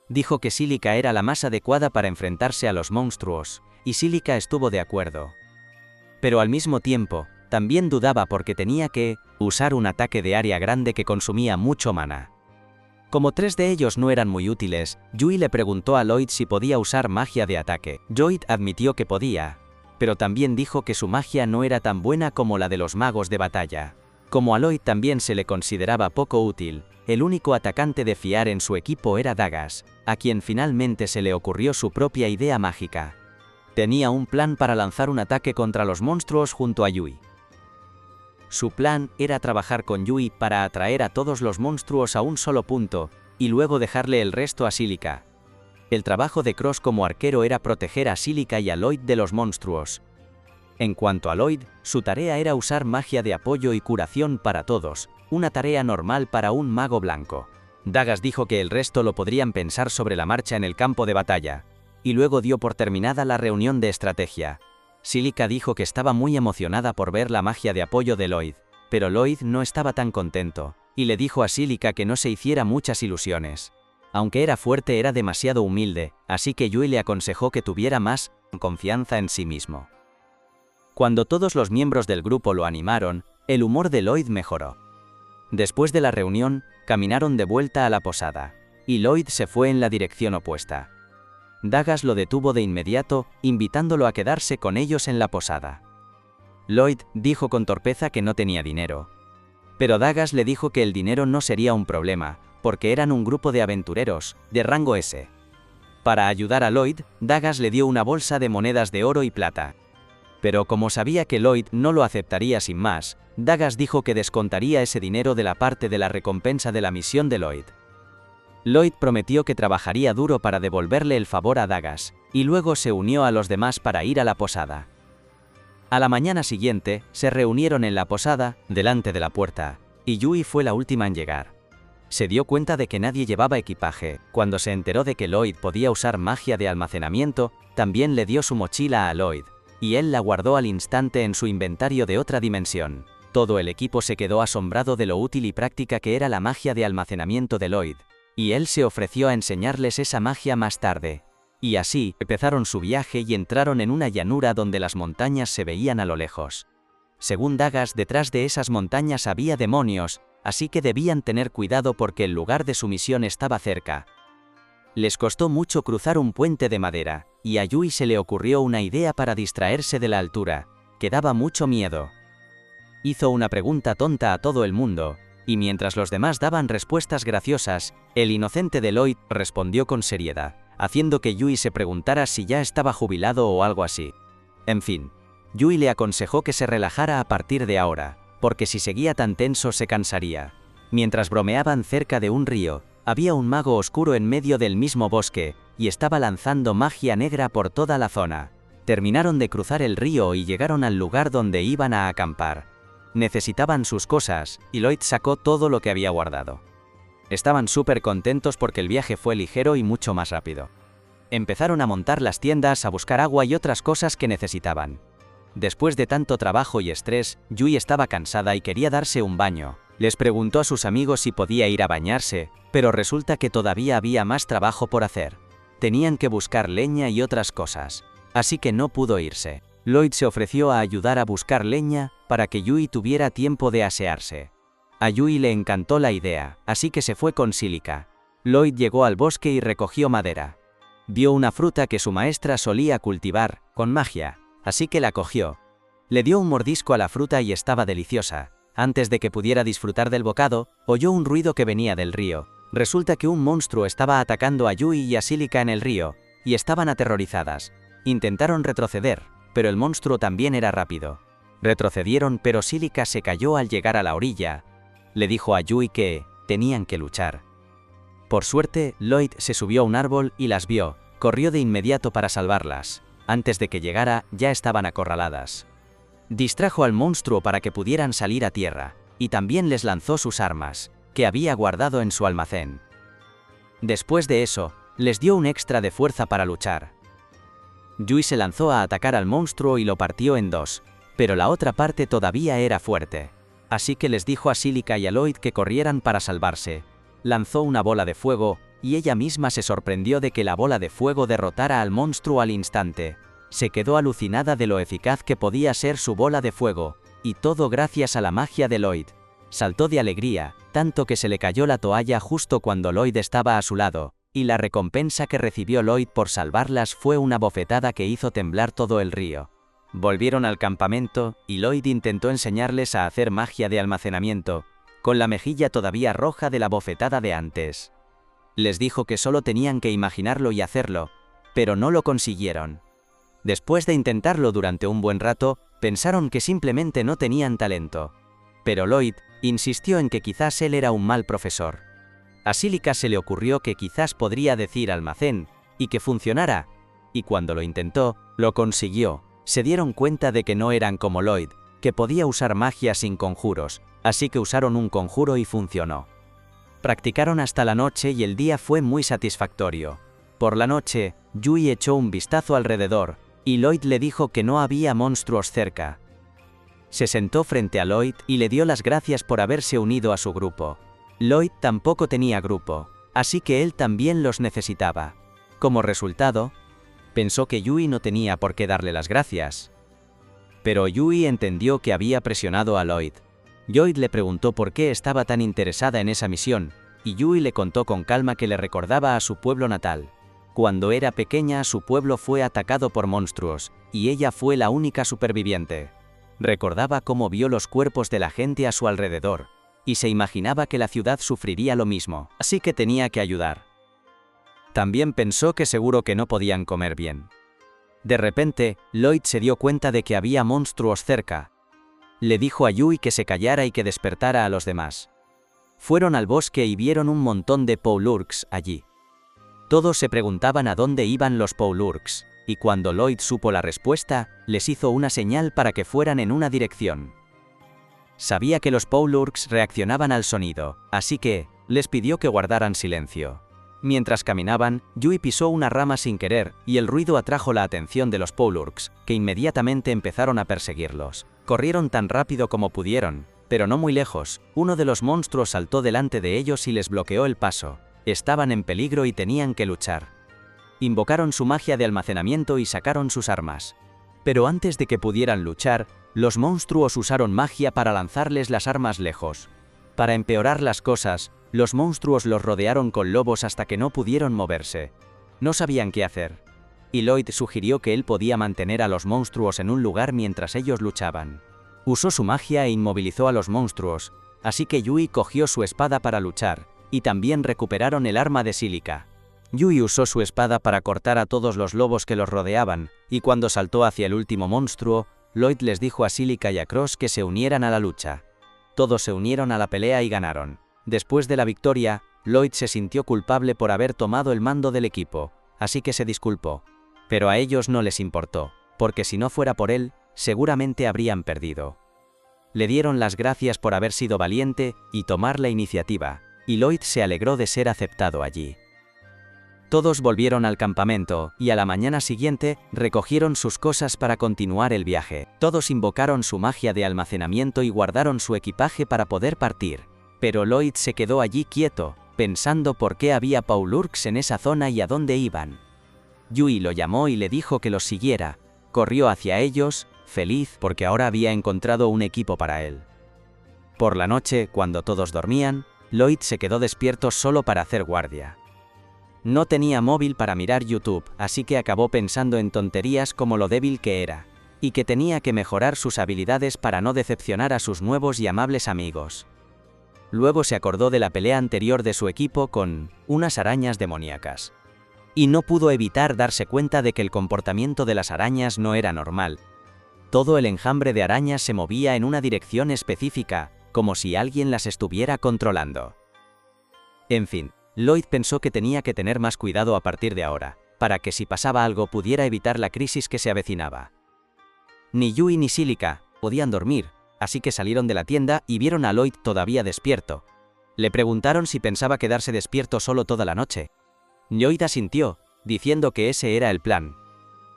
Dijo que Silica era la más adecuada para enfrentarse a los monstruos, y Silica estuvo de acuerdo. Pero al mismo tiempo, también dudaba porque tenía que usar un ataque de área grande que consumía mucho mana. Como 3 de ellos no eran muy útiles, Yui le preguntó a Lloyd si podía usar magia de ataque. Lloyd admitió que podía, pero también dijo que su magia no era tan buena como la de los magos de batalla. Como a Lloyd también se le consideraba poco útil, el único atacante de fiar en su equipo era Dagas, a quien finalmente se le ocurrió su propia idea mágica. Tenía un plan para lanzar un ataque contra los monstruos junto a Yui. Su plan era trabajar con Yui para atraer a todos los monstruos a un solo punto, y luego dejarle el resto a Silica. El trabajo de Cross como arquero era proteger a Silica y a Lloyd de los monstruos. En cuanto a Lloyd, su tarea era usar magia de apoyo y curación para todos, una tarea normal para un mago blanco. Dagas dijo que el resto lo podrían pensar sobre la marcha en el campo de batalla. Y luego dio por terminada la reunión de estrategia. Silica dijo que estaba muy emocionada por ver la magia de apoyo de Lloyd, pero Lloyd no estaba tan contento, y le dijo a Silica que no se hiciera muchas ilusiones. Aunque era fuerte, era demasiado humilde, así que Yui le aconsejó que tuviera más confianza en sí mismo. Cuando todos los miembros del grupo lo animaron, el humor de Lloyd mejoró. Después de la reunión, caminaron de vuelta a la posada, y Lloyd se fue en la dirección opuesta. Dagas lo detuvo de inmediato, invitándolo a quedarse con ellos en la posada. Lloyd dijo con torpeza que no tenía dinero. Pero Dagas le dijo que el dinero no sería un problema, porque eran un grupo de aventureros, de rango S. Para ayudar a Lloyd, Dagas le dio una bolsa de monedas de oro y plata. Pero como sabía que Lloyd no lo aceptaría sin más, Dagas dijo que descontaría ese dinero de la parte de la recompensa de la misión de Lloyd. Lloyd prometió que trabajaría duro para devolverle el favor a Dagas, y luego se unió a los demás para ir a la posada. A la mañana siguiente, se reunieron en la posada, delante de la puerta, y Yui fue la última en llegar. Se dio cuenta de que nadie llevaba equipaje. Cuando se enteró de que Lloyd podía usar magia de almacenamiento, también le dio su mochila a Lloyd, y él la guardó al instante en su inventario de otra dimensión. Todo el equipo se quedó asombrado de lo útil y práctica que era la magia de almacenamiento de Lloyd, y él se ofreció a enseñarles esa magia más tarde. Y así, empezaron su viaje y entraron en una llanura donde las montañas se veían a lo lejos. Según Dagas, detrás de esas montañas había demonios, así que debían tener cuidado porque el lugar de su misión estaba cerca. Les costó mucho cruzar un puente de madera, y a Yui se le ocurrió una idea para distraerse de la altura, que daba mucho miedo. Hizo una pregunta tonta a todo el mundo, y mientras los demás daban respuestas graciosas, el inocente de Lloyd respondió con seriedad, haciendo que Yui se preguntara si ya estaba jubilado o algo así. En fin, Yui le aconsejó que se relajara a partir de ahora, porque si seguía tan tenso se cansaría. Mientras bromeaban cerca de un río, había un mago oscuro en medio del mismo bosque, y estaba lanzando magia negra por toda la zona. Terminaron de cruzar el río y llegaron al lugar donde iban a acampar. Necesitaban sus cosas, y Lloyd sacó todo lo que había guardado. Estaban súper contentos porque el viaje fue ligero y mucho más rápido. Empezaron a montar las tiendas, a buscar agua y otras cosas que necesitaban. Después de tanto trabajo y estrés, Yui estaba cansada y quería darse un baño. Les preguntó a sus amigos si podía ir a bañarse, pero resulta que todavía había más trabajo por hacer. Tenían que buscar leña y otras cosas, así que no pudo irse. Lloyd se ofreció a ayudar a buscar leña, para que Yui tuviera tiempo de asearse. A Yui le encantó la idea, así que se fue con Silica. Lloyd llegó al bosque y recogió madera. Vio una fruta que su maestra solía cultivar, con magia, así que la cogió. Le dio un mordisco a la fruta y estaba deliciosa. Antes de que pudiera disfrutar del bocado, oyó un ruido que venía del río. Resulta que un monstruo estaba atacando a Yui y a Silica en el río, y estaban aterrorizadas. Intentaron retroceder, pero el monstruo también era rápido. Retrocedieron, pero Silica se cayó al llegar a la orilla. Le dijo a Yui que tenían que luchar. Por suerte, Lloyd se subió a un árbol y las vio. Corrió de inmediato para salvarlas. Antes de que llegara, ya estaban acorraladas. Distrajo al monstruo para que pudieran salir a tierra, y también les lanzó sus armas, que había guardado en su almacén. Después de eso, les dio un extra de fuerza para luchar. Yui se lanzó a atacar al monstruo y lo partió en dos, pero la otra parte todavía era fuerte. Así que les dijo a Silica y a Lloyd que corrieran para salvarse. Lanzó una bola de fuego, y ella misma se sorprendió de que la bola de fuego derrotara al monstruo al instante. Se quedó alucinada de lo eficaz que podía ser su bola de fuego, y todo gracias a la magia de Lloyd. Saltó de alegría, tanto que se le cayó la toalla justo cuando Lloyd estaba a su lado, y la recompensa que recibió Lloyd por salvarlas fue una bofetada que hizo temblar todo el río. Volvieron al campamento, y Lloyd intentó enseñarles a hacer magia de almacenamiento, con la mejilla todavía roja de la bofetada de antes. Les dijo que solo tenían que imaginarlo y hacerlo, pero no lo consiguieron. Después de intentarlo durante un buen rato, pensaron que simplemente no tenían talento. Pero Lloyd insistió en que quizás él era un mal profesor. A Silica se le ocurrió que quizás podría decir almacén, y que funcionara, y cuando lo intentó, lo consiguió. Se dieron cuenta de que no eran como Lloyd, que podía usar magia sin conjuros, así que usaron un conjuro y funcionó. Practicaron hasta la noche y el día fue muy satisfactorio. Por la noche, Yui echó un vistazo alrededor, y Lloyd le dijo que no había monstruos cerca. Se sentó frente a Lloyd y le dio las gracias por haberse unido a su grupo. Lloyd tampoco tenía grupo, así que él también los necesitaba. Como resultado, pensó que Yui no tenía por qué darle las gracias. Pero Yui entendió que había presionado a Lloyd. Lloyd le preguntó por qué estaba tan interesada en esa misión, y Yui le contó con calma que le recordaba a su pueblo natal. Cuando era pequeña, su pueblo fue atacado por monstruos, y ella fue la única superviviente. Recordaba cómo vio los cuerpos de la gente a su alrededor, y se imaginaba que la ciudad sufriría lo mismo, así que tenía que ayudar. También pensó que seguro que no podían comer bien. De repente, Lloyd se dio cuenta de que había monstruos cerca. Le dijo a Yui que se callara y que despertara a los demás. Fueron al bosque y vieron un montón de Poulurks allí. Todos se preguntaban a dónde iban los Poulurks, y cuando Lloyd supo la respuesta, les hizo una señal para que fueran en una dirección. Sabía que los Poulurks reaccionaban al sonido, así que Les pidió que guardaran silencio. Mientras caminaban, Yui pisó una rama sin querer, y el ruido atrajo la atención de los Polearchs, que inmediatamente empezaron a perseguirlos. Corrieron tan rápido como pudieron, pero no muy lejos. Uno de los monstruos saltó delante de ellos y les bloqueó el paso. Estaban en peligro y tenían que luchar. Invocaron su magia de almacenamiento y sacaron sus armas. Pero antes de que pudieran luchar, los monstruos usaron magia para lanzarles las armas lejos. Para empeorar las cosas, los monstruos los rodearon con lobos hasta que no pudieron moverse. No sabían qué hacer. Y Lloyd sugirió que él podía mantener a los monstruos en un lugar mientras ellos luchaban. Usó su magia e inmovilizó a los monstruos, así que Yui cogió su espada para luchar, y también recuperaron el arma de sílica. Yui usó su espada para cortar a todos los lobos que los rodeaban, y cuando saltó hacia el último monstruo, Lloyd les dijo a Sílica y a Cross que se unieran a la lucha. Todos se unieron a la pelea y ganaron. Después de la victoria, Lloyd se sintió culpable por haber tomado el mando del equipo, así que se disculpó. Pero a ellos no les importó, porque si no fuera por él, seguramente habrían perdido. Le dieron las gracias por haber sido valiente y tomar la iniciativa, y Lloyd se alegró de ser aceptado allí. Todos volvieron al campamento, y a la mañana siguiente, recogieron sus cosas para continuar el viaje. Todos invocaron su magia de almacenamiento y guardaron su equipaje para poder partir. Pero Lloyd se quedó allí quieto, pensando por qué había Polearchs en esa zona y a dónde iban. Yui lo llamó y le dijo que los siguiera. Corrió hacia ellos, feliz porque ahora había encontrado un equipo para él. Por la noche, cuando todos dormían, Lloyd se quedó despierto solo para hacer guardia. No tenía móvil para mirar YouTube, así que acabó pensando en tonterías como lo débil que era, y que tenía que mejorar sus habilidades para no decepcionar a sus nuevos y amables amigos. Luego se acordó de la pelea anterior de su equipo con unas arañas demoníacas. Y no pudo evitar darse cuenta de que el comportamiento de las arañas no era normal. Todo el enjambre de arañas se movía en una dirección específica, como si alguien las estuviera controlando. En fin, Lloyd pensó que tenía que tener más cuidado a partir de ahora, para que si pasaba algo pudiera evitar la crisis que se avecinaba. Ni Yui ni Sílica podían dormir, así que salieron de la tienda y vieron a Lloyd todavía despierto. Le preguntaron si pensaba quedarse despierto solo toda la noche. Lloyd asintió, diciendo que ese era el plan.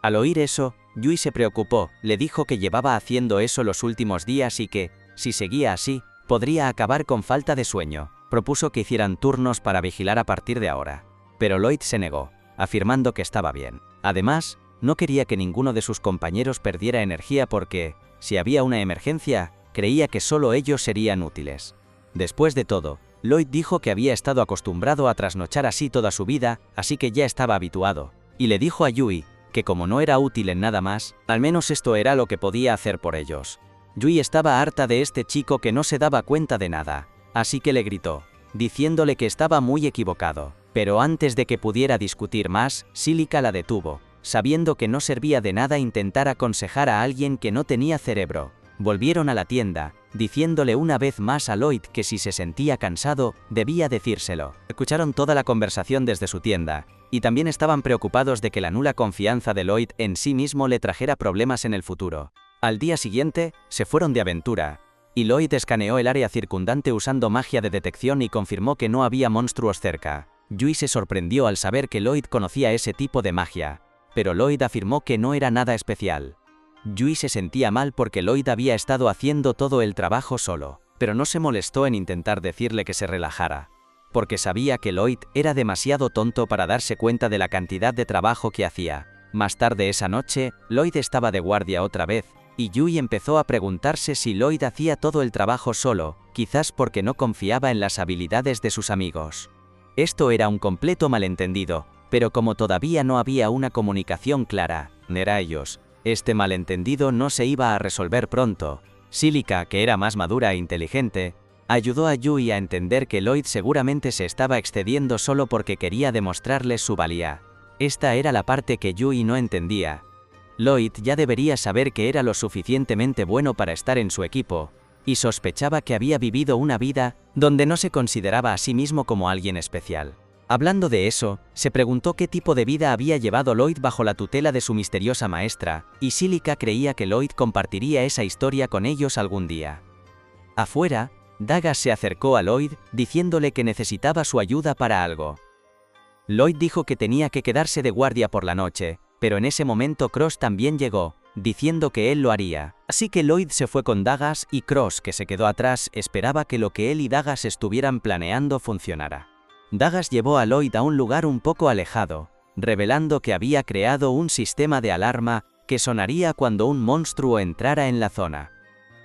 Al oír eso, Yui se preocupó, le dijo que llevaba haciendo eso los últimos días y que, si seguía así, podría acabar con falta de sueño. Propuso que hicieran turnos para vigilar a partir de ahora. Pero Lloyd se negó, afirmando que estaba bien. Además, no quería que ninguno de sus compañeros perdiera energía porque, si había una emergencia, creía que solo ellos serían útiles. Después de todo, Lloyd dijo que había estado acostumbrado a trasnochar así toda su vida, así que ya estaba habituado, y le dijo a Yui, que como no era útil en nada más, al menos esto era lo que podía hacer por ellos. Yui estaba harta de este chico que no se daba cuenta de nada, así que le gritó, diciéndole que estaba muy equivocado. Pero antes de que pudiera discutir más, Sílica la detuvo, sabiendo que no servía de nada intentar aconsejar a alguien que no tenía cerebro. Volvieron a la tienda, diciéndole una vez más a Lloyd que si se sentía cansado, debía decírselo. Escucharon toda la conversación desde su tienda, y también estaban preocupados de que la nula confianza de Lloyd en sí mismo le trajera problemas en el futuro. Al día siguiente, se fueron de aventura, y Lloyd escaneó el área circundante usando magia de detección y confirmó que no había monstruos cerca. Yui se sorprendió al saber que Lloyd conocía ese tipo de magia, pero Lloyd afirmó que no era nada especial. Yui se sentía mal porque Lloyd había estado haciendo todo el trabajo solo, pero no se molestó en intentar decirle que se relajara, porque sabía que Lloyd era demasiado tonto para darse cuenta de la cantidad de trabajo que hacía. Más tarde esa noche, Lloyd estaba de guardia otra vez, y Yui empezó a preguntarse si Lloyd hacía todo el trabajo solo, quizás porque no confiaba en las habilidades de sus amigos. Esto era un completo malentendido, pero como todavía no había una comunicación clara entre ellos, este malentendido no se iba a resolver pronto. Sílica, que era más madura e inteligente, ayudó a Yui a entender que Lloyd seguramente se estaba excediendo solo porque quería demostrarles su valía. Esta era la parte que Yui no entendía. Lloyd ya debería saber que era lo suficientemente bueno para estar en su equipo, y sospechaba que había vivido una vida donde no se consideraba a sí mismo como alguien especial. Hablando de eso, se preguntó qué tipo de vida había llevado Lloyd bajo la tutela de su misteriosa maestra, y Sílica creía que Lloyd compartiría esa historia con ellos algún día. Afuera, Dagas se acercó a Lloyd, diciéndole que necesitaba su ayuda para algo. Lloyd dijo que tenía que quedarse de guardia por la noche, pero en ese momento Cross también llegó, diciendo que él lo haría. Así que Lloyd se fue con Dagas y Cross, que se quedó atrás, esperaba que lo que él y Dagas estuvieran planeando funcionara. Dagas llevó a Lloyd a un lugar un poco alejado, revelando que había creado un sistema de alarma que sonaría cuando un monstruo entrara en la zona.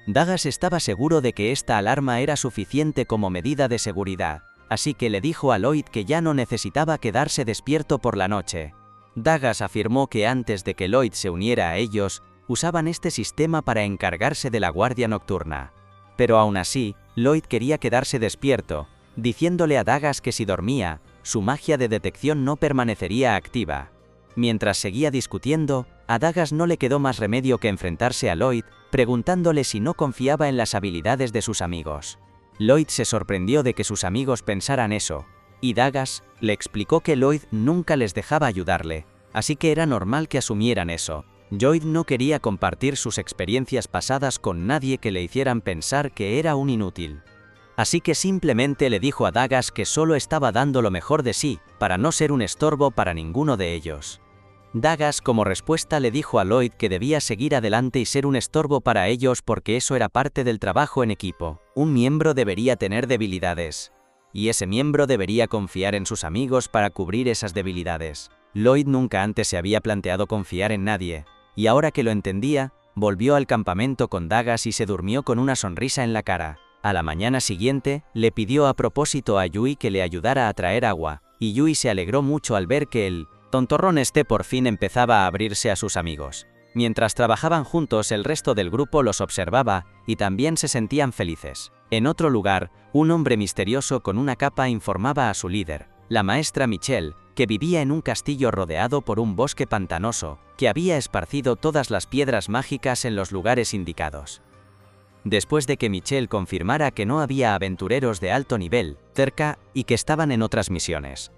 Dagas estaba seguro de que esta alarma era suficiente como medida de seguridad, así que le dijo a Lloyd que ya no necesitaba quedarse despierto por la noche. Dagas afirmó que antes de que Lloyd se uniera a ellos, usaban este sistema para encargarse de la guardia nocturna. Pero aún así, Lloyd quería quedarse despierto, diciéndole a Dagas que si dormía, su magia de detección no permanecería activa. Mientras seguía discutiendo, a Dagas no le quedó más remedio que enfrentarse a Lloyd, preguntándole si no confiaba en las habilidades de sus amigos. Lloyd se sorprendió de que sus amigos pensaran eso, y Dagas le explicó que Lloyd nunca les dejaba ayudarle, así que era normal que asumieran eso. Lloyd no quería compartir sus experiencias pasadas con nadie que le hicieran pensar que era un inútil. Así que simplemente le dijo a Dagas que solo estaba dando lo mejor de sí, para no ser un estorbo para ninguno de ellos. Dagas como respuesta le dijo a Lloyd que debía seguir adelante y ser un estorbo para ellos porque eso era parte del trabajo en equipo. Un miembro debería tener debilidades. Y ese miembro debería confiar en sus amigos para cubrir esas debilidades. Lloyd nunca antes se había planteado confiar en nadie, y ahora que lo entendía, volvió al campamento con Dagas y se durmió con una sonrisa en la cara. A la mañana siguiente, le pidió a propósito a Yui que le ayudara a traer agua, y Yui se alegró mucho al ver que el tontorrón por fin empezaba a abrirse a sus amigos. Mientras trabajaban juntos, el resto del grupo los observaba, y también se sentían felices. En otro lugar, un hombre misterioso con una capa informaba a su líder, la maestra Michelle, que vivía en un castillo rodeado por un bosque pantanoso, que había esparcido todas las piedras mágicas en los lugares indicados. Después de que Michelle confirmara que no había aventureros de alto nivel cerca y que estaban en otras misiones.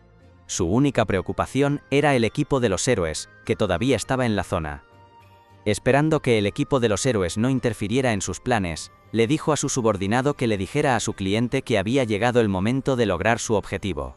Su única preocupación era el equipo de los héroes, que todavía estaba en la zona. Esperando que el equipo de los héroes no interfiriera en sus planes, le dijo a su subordinado que le dijera a su cliente que había llegado el momento de lograr su objetivo.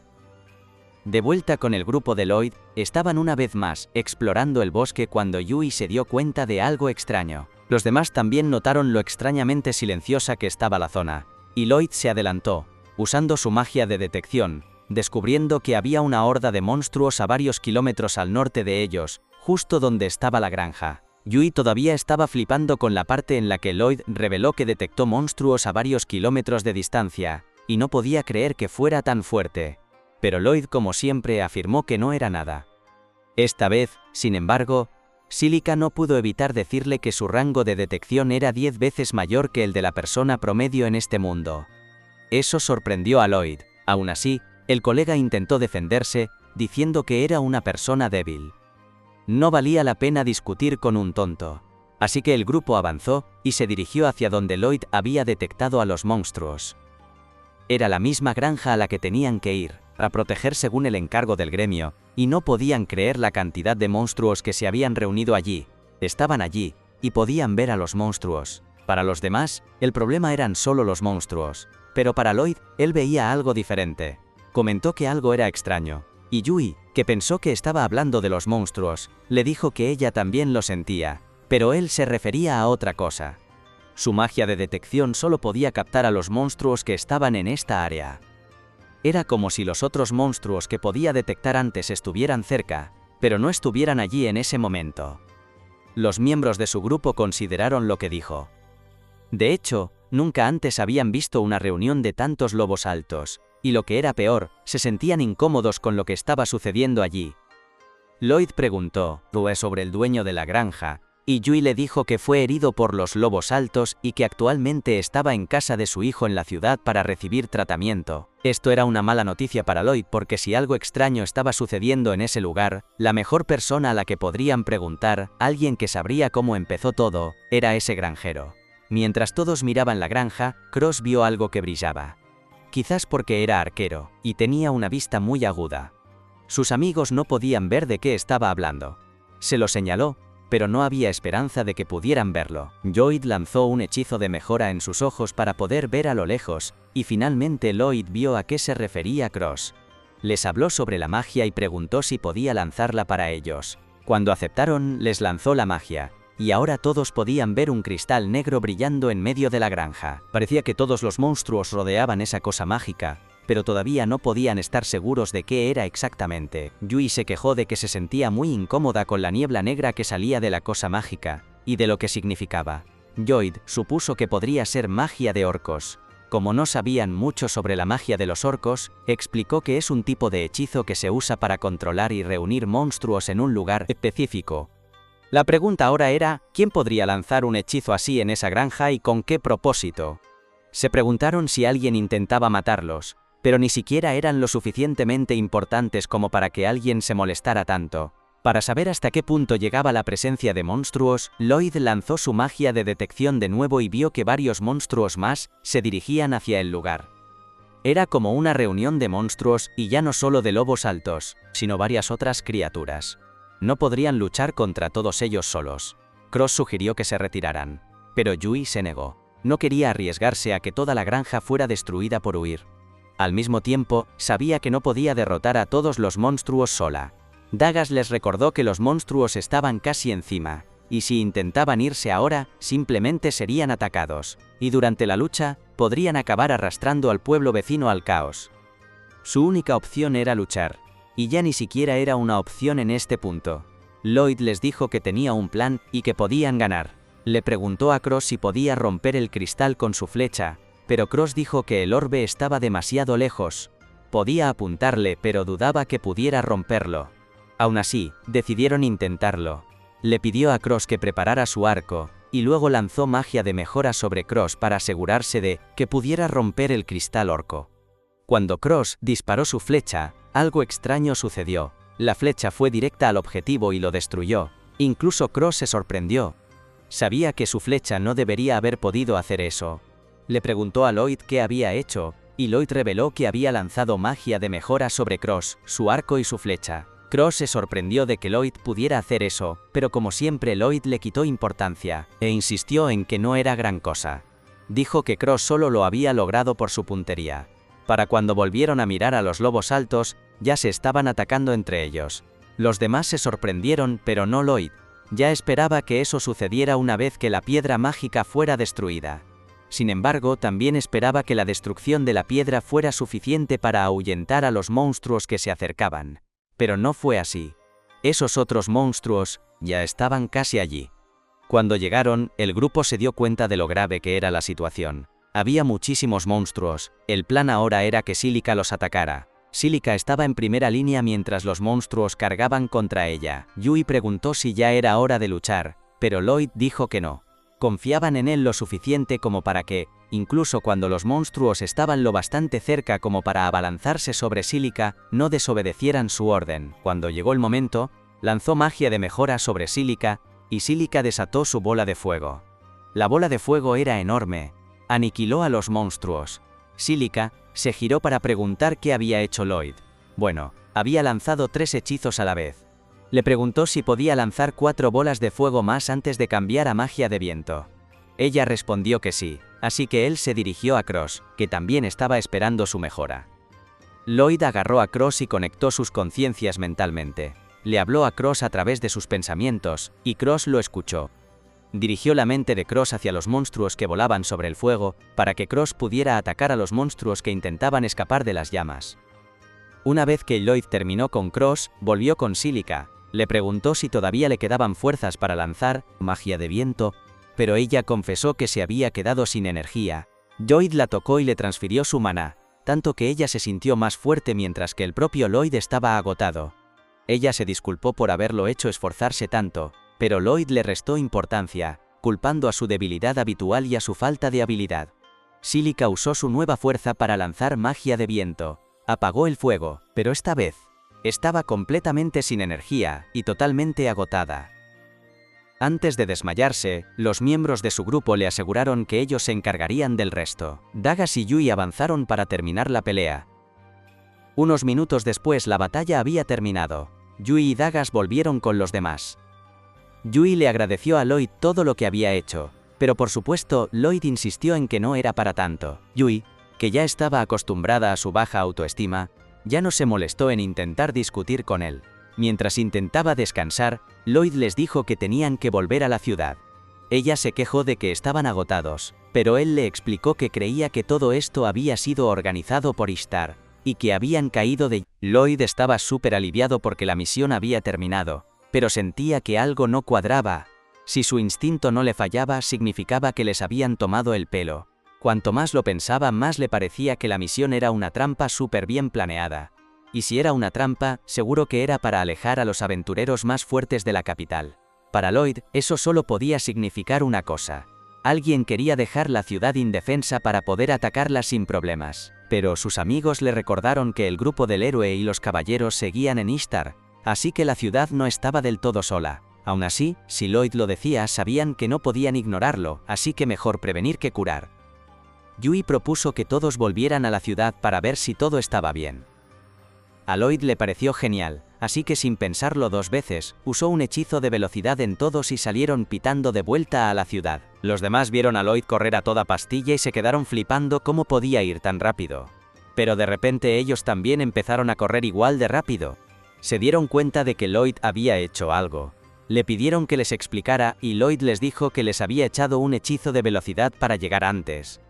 De vuelta con el grupo de Lloyd, estaban una vez más explorando el bosque cuando Yui se dio cuenta de algo extraño. Los demás también notaron lo extrañamente silenciosa que estaba la zona, y Lloyd se adelantó, usando su magia de detección, descubriendo que había una horda de monstruos a varios kilómetros al norte de ellos, justo donde estaba la granja. Yui todavía estaba flipando con la parte en la que Lloyd reveló que detectó monstruos a varios kilómetros de distancia, y no podía creer que fuera tan fuerte. Pero Lloyd, como siempre, afirmó que no era nada. Esta vez, sin embargo, Silica no pudo evitar decirle que su rango de detección era 10 veces mayor que el de la persona promedio en este mundo. Eso sorprendió a Lloyd. Aún así, el colega intentó defenderse, diciendo que era una persona débil. No valía la pena discutir con un tonto. Así que el grupo avanzó y se dirigió hacia donde Lloyd había detectado a los monstruos. Era la misma granja a la que tenían que ir, para proteger según el encargo del gremio, y no podían creer la cantidad de monstruos que se habían reunido allí. Estaban allí, y podían ver a los monstruos. Para los demás, el problema eran solo los monstruos, pero para Lloyd, él veía algo diferente. Comentó que algo era extraño, y Yui, que pensó que estaba hablando de los monstruos, le dijo que ella también lo sentía, pero él se refería a otra cosa. Su magia de detección solo podía captar a los monstruos que estaban en esta área. Era como si los otros monstruos que podía detectar antes estuvieran cerca, pero no estuvieran allí en ese momento. Los miembros de su grupo consideraron lo que dijo. De hecho, nunca antes habían visto una reunión de tantos lobos altos, y lo que era peor, se sentían incómodos con lo que estaba sucediendo allí. Lloyd preguntó sobre el dueño de la granja, y Yui le dijo que fue herido por los lobos altos y que actualmente estaba en casa de su hijo en la ciudad para recibir tratamiento. Esto era una mala noticia para Lloyd porque si algo extraño estaba sucediendo en ese lugar, la mejor persona a la que podrían preguntar, alguien que sabría cómo empezó todo, era ese granjero. Mientras todos miraban la granja, Cross vio algo que brillaba. Quizás porque era arquero, y tenía una vista muy aguda. Sus amigos no podían ver de qué estaba hablando. Se lo señaló, pero no había esperanza de que pudieran verlo. Lloyd lanzó un hechizo de mejora en sus ojos para poder ver a lo lejos, y finalmente Lloyd vio a qué se refería Cross. Les habló sobre la magia y preguntó si podía lanzarla para ellos. Cuando aceptaron, les lanzó la magia, y ahora todos podían ver un cristal negro brillando en medio de la granja. Parecía que todos los monstruos rodeaban esa cosa mágica, pero todavía no podían estar seguros de qué era exactamente. Yui se quejó de que se sentía muy incómoda con la niebla negra que salía de la cosa mágica, y de lo que significaba. Lloyd supuso que podría ser magia de orcos. Como no sabían mucho sobre la magia de los orcos, explicó que es un tipo de hechizo que se usa para controlar y reunir monstruos en un lugar específico. La pregunta ahora era, ¿quién podría lanzar un hechizo así en esa granja y con qué propósito? Se preguntaron si alguien intentaba matarlos, pero ni siquiera eran lo suficientemente importantes como para que alguien se molestara tanto. Para saber hasta qué punto llegaba la presencia de monstruos, Lloyd lanzó su magia de detección de nuevo y vio que varios monstruos más se dirigían hacia el lugar. Era como una reunión de monstruos y ya no solo de lobos altos, sino varias otras criaturas. No podrían luchar contra todos ellos solos. Cross sugirió que se retiraran, pero Yui se negó. No quería arriesgarse a que toda la granja fuera destruida por huir. Al mismo tiempo, sabía que no podía derrotar a todos los monstruos sola. Dagas les recordó que los monstruos estaban casi encima, y si intentaban irse ahora, simplemente serían atacados, y durante la lucha, podrían acabar arrastrando al pueblo vecino al caos. Su única opción era luchar, y ya ni siquiera era una opción en este punto. Lloyd les dijo que tenía un plan y que podían ganar. Le preguntó a Cross si podía romper el cristal con su flecha, pero Cross dijo que el orbe estaba demasiado lejos. Podía apuntarle, pero dudaba que pudiera romperlo. Aún así, decidieron intentarlo. Le pidió a Cross que preparara su arco, y luego lanzó magia de mejora sobre Cross para asegurarse de que pudiera romper el cristal orco. Cuando Cross disparó su flecha, algo extraño sucedió. La flecha fue directa al objetivo y lo destruyó. Incluso Cross se sorprendió. Sabía que su flecha no debería haber podido hacer eso. Le preguntó a Lloyd qué había hecho, y Lloyd reveló que había lanzado magia de mejora sobre Cross, su arco y su flecha. Cross se sorprendió de que Lloyd pudiera hacer eso, pero como siempre Lloyd le quitó importancia, e insistió en que no era gran cosa. Dijo que Cross solo lo había logrado por su puntería. Para cuando volvieron a mirar a los lobos altos, ya se estaban atacando entre ellos. Los demás se sorprendieron, pero no Lloyd. Ya esperaba que eso sucediera una vez que la piedra mágica fuera destruida. Sin embargo, también esperaba que la destrucción de la piedra fuera suficiente para ahuyentar a los monstruos que se acercaban. Pero no fue así. Esos otros monstruos ya estaban casi allí. Cuando llegaron, el grupo se dio cuenta de lo grave que era la situación. Había muchísimos monstruos. El plan ahora era que Silica los atacara. Silica estaba en primera línea mientras los monstruos cargaban contra ella. Yui preguntó si ya era hora de luchar, pero Lloyd dijo que no. Confiaban en él lo suficiente como para que, incluso cuando los monstruos estaban lo bastante cerca como para abalanzarse sobre Silica, no desobedecieran su orden. Cuando llegó el momento, lanzó magia de mejora sobre Silica, y Silica desató su bola de fuego. La bola de fuego era enorme. Aniquiló a los monstruos. Silica se giró para preguntar qué había hecho Lloyd. Bueno, había lanzado 3 hechizos a la vez. Le preguntó si podía lanzar 4 bolas de fuego más antes de cambiar a magia de viento. Ella respondió que sí, así que él se dirigió a Cross, que también estaba esperando su mejora. Lloyd agarró a Cross y conectó sus conciencias mentalmente. Le habló a Cross a través de sus pensamientos, y Cross lo escuchó. Dirigió la mente de Cross hacia los monstruos que volaban sobre el fuego, para que Cross pudiera atacar a los monstruos que intentaban escapar de las llamas. Una vez que Lloyd terminó con Cross, volvió con Silica. Le preguntó si todavía le quedaban fuerzas para lanzar magia de viento, pero ella confesó que se había quedado sin energía. Lloyd la tocó y le transfirió su maná, tanto que ella se sintió más fuerte mientras que el propio Lloyd estaba agotado. Ella se disculpó por haberlo hecho esforzarse tanto, pero Lloyd le restó importancia, culpando a su debilidad habitual y a su falta de habilidad. Silica usó su nueva fuerza para lanzar magia de viento. Apagó el fuego, pero esta vez estaba completamente sin energía y totalmente agotada. Antes de desmayarse, los miembros de su grupo le aseguraron que ellos se encargarían del resto. Dagas y Yui avanzaron para terminar la pelea. Unos minutos después la batalla había terminado. Yui y Dagas volvieron con los demás. Yui le agradeció a Lloyd todo lo que había hecho, pero por supuesto Lloyd insistió en que no era para tanto. Yui, que ya estaba acostumbrada a su baja autoestima, ya no se molestó en intentar discutir con él. Mientras intentaba descansar, Lloyd les dijo que tenían que volver a la ciudad. Ella se quejó de que estaban agotados, pero él le explicó que creía que todo esto había sido organizado por Ishtar, y que habían caído de... Lloyd estaba súper aliviado porque la misión había terminado, pero sentía que algo no cuadraba. Si su instinto no le fallaba, significaba que les habían tomado el pelo. Cuanto más lo pensaba, más le parecía que la misión era una trampa súper bien planeada. Y si era una trampa, seguro que era para alejar a los aventureros más fuertes de la capital. Para Lloyd, eso solo podía significar una cosa. Alguien quería dejar la ciudad indefensa para poder atacarla sin problemas. Pero sus amigos le recordaron que el grupo del héroe y los caballeros seguían en Ishtar, así que la ciudad no estaba del todo sola. Aún así, si Lloyd lo decía, sabían que no podían ignorarlo, así que mejor prevenir que curar. Yui propuso que todos volvieran a la ciudad para ver si todo estaba bien. A Lloyd le pareció genial, así que sin pensarlo dos veces, usó un hechizo de velocidad en todos y salieron pitando de vuelta a la ciudad. Los demás vieron a Lloyd correr a toda pastilla y se quedaron flipando cómo podía ir tan rápido. Pero de repente ellos también empezaron a correr igual de rápido. Se dieron cuenta de que Lloyd había hecho algo. Le pidieron que les explicara y Lloyd les dijo que les había echado un hechizo de velocidad para llegar antes.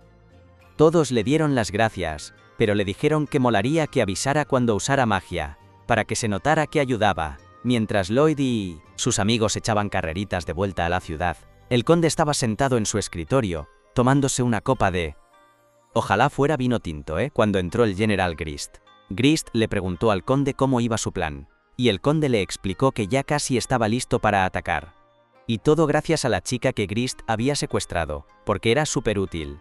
Todos le dieron las gracias, pero le dijeron que molaría que avisara cuando usara magia, para que se notara que ayudaba. Mientras Lloyd y sus amigos echaban carreritas de vuelta a la ciudad, el conde estaba sentado en su escritorio, tomándose una copa de... Ojalá fuera vino tinto, cuando entró el general Grist. Grist le preguntó al conde cómo iba su plan, y el conde le explicó que ya casi estaba listo para atacar. Y todo gracias a la chica que Grist había secuestrado, porque era súper útil.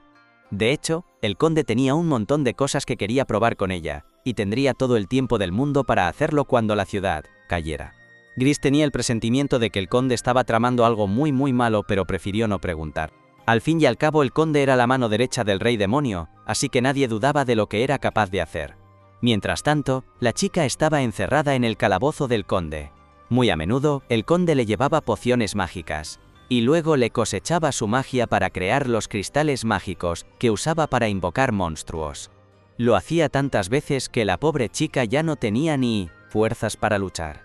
De hecho, el conde tenía un montón de cosas que quería probar con ella, y tendría todo el tiempo del mundo para hacerlo cuando la ciudad cayera. Grist tenía el presentimiento de que el conde estaba tramando algo muy malo, pero prefirió no preguntar. Al fin y al cabo, el conde era la mano derecha del rey demonio, así que nadie dudaba de lo que era capaz de hacer. Mientras tanto, la chica estaba encerrada en el calabozo del conde. Muy a menudo, el conde le llevaba pociones mágicas, y luego le cosechaba su magia para crear los cristales mágicos que usaba para invocar monstruos. Lo hacía tantas veces que la pobre chica ya no tenía ni fuerzas para luchar.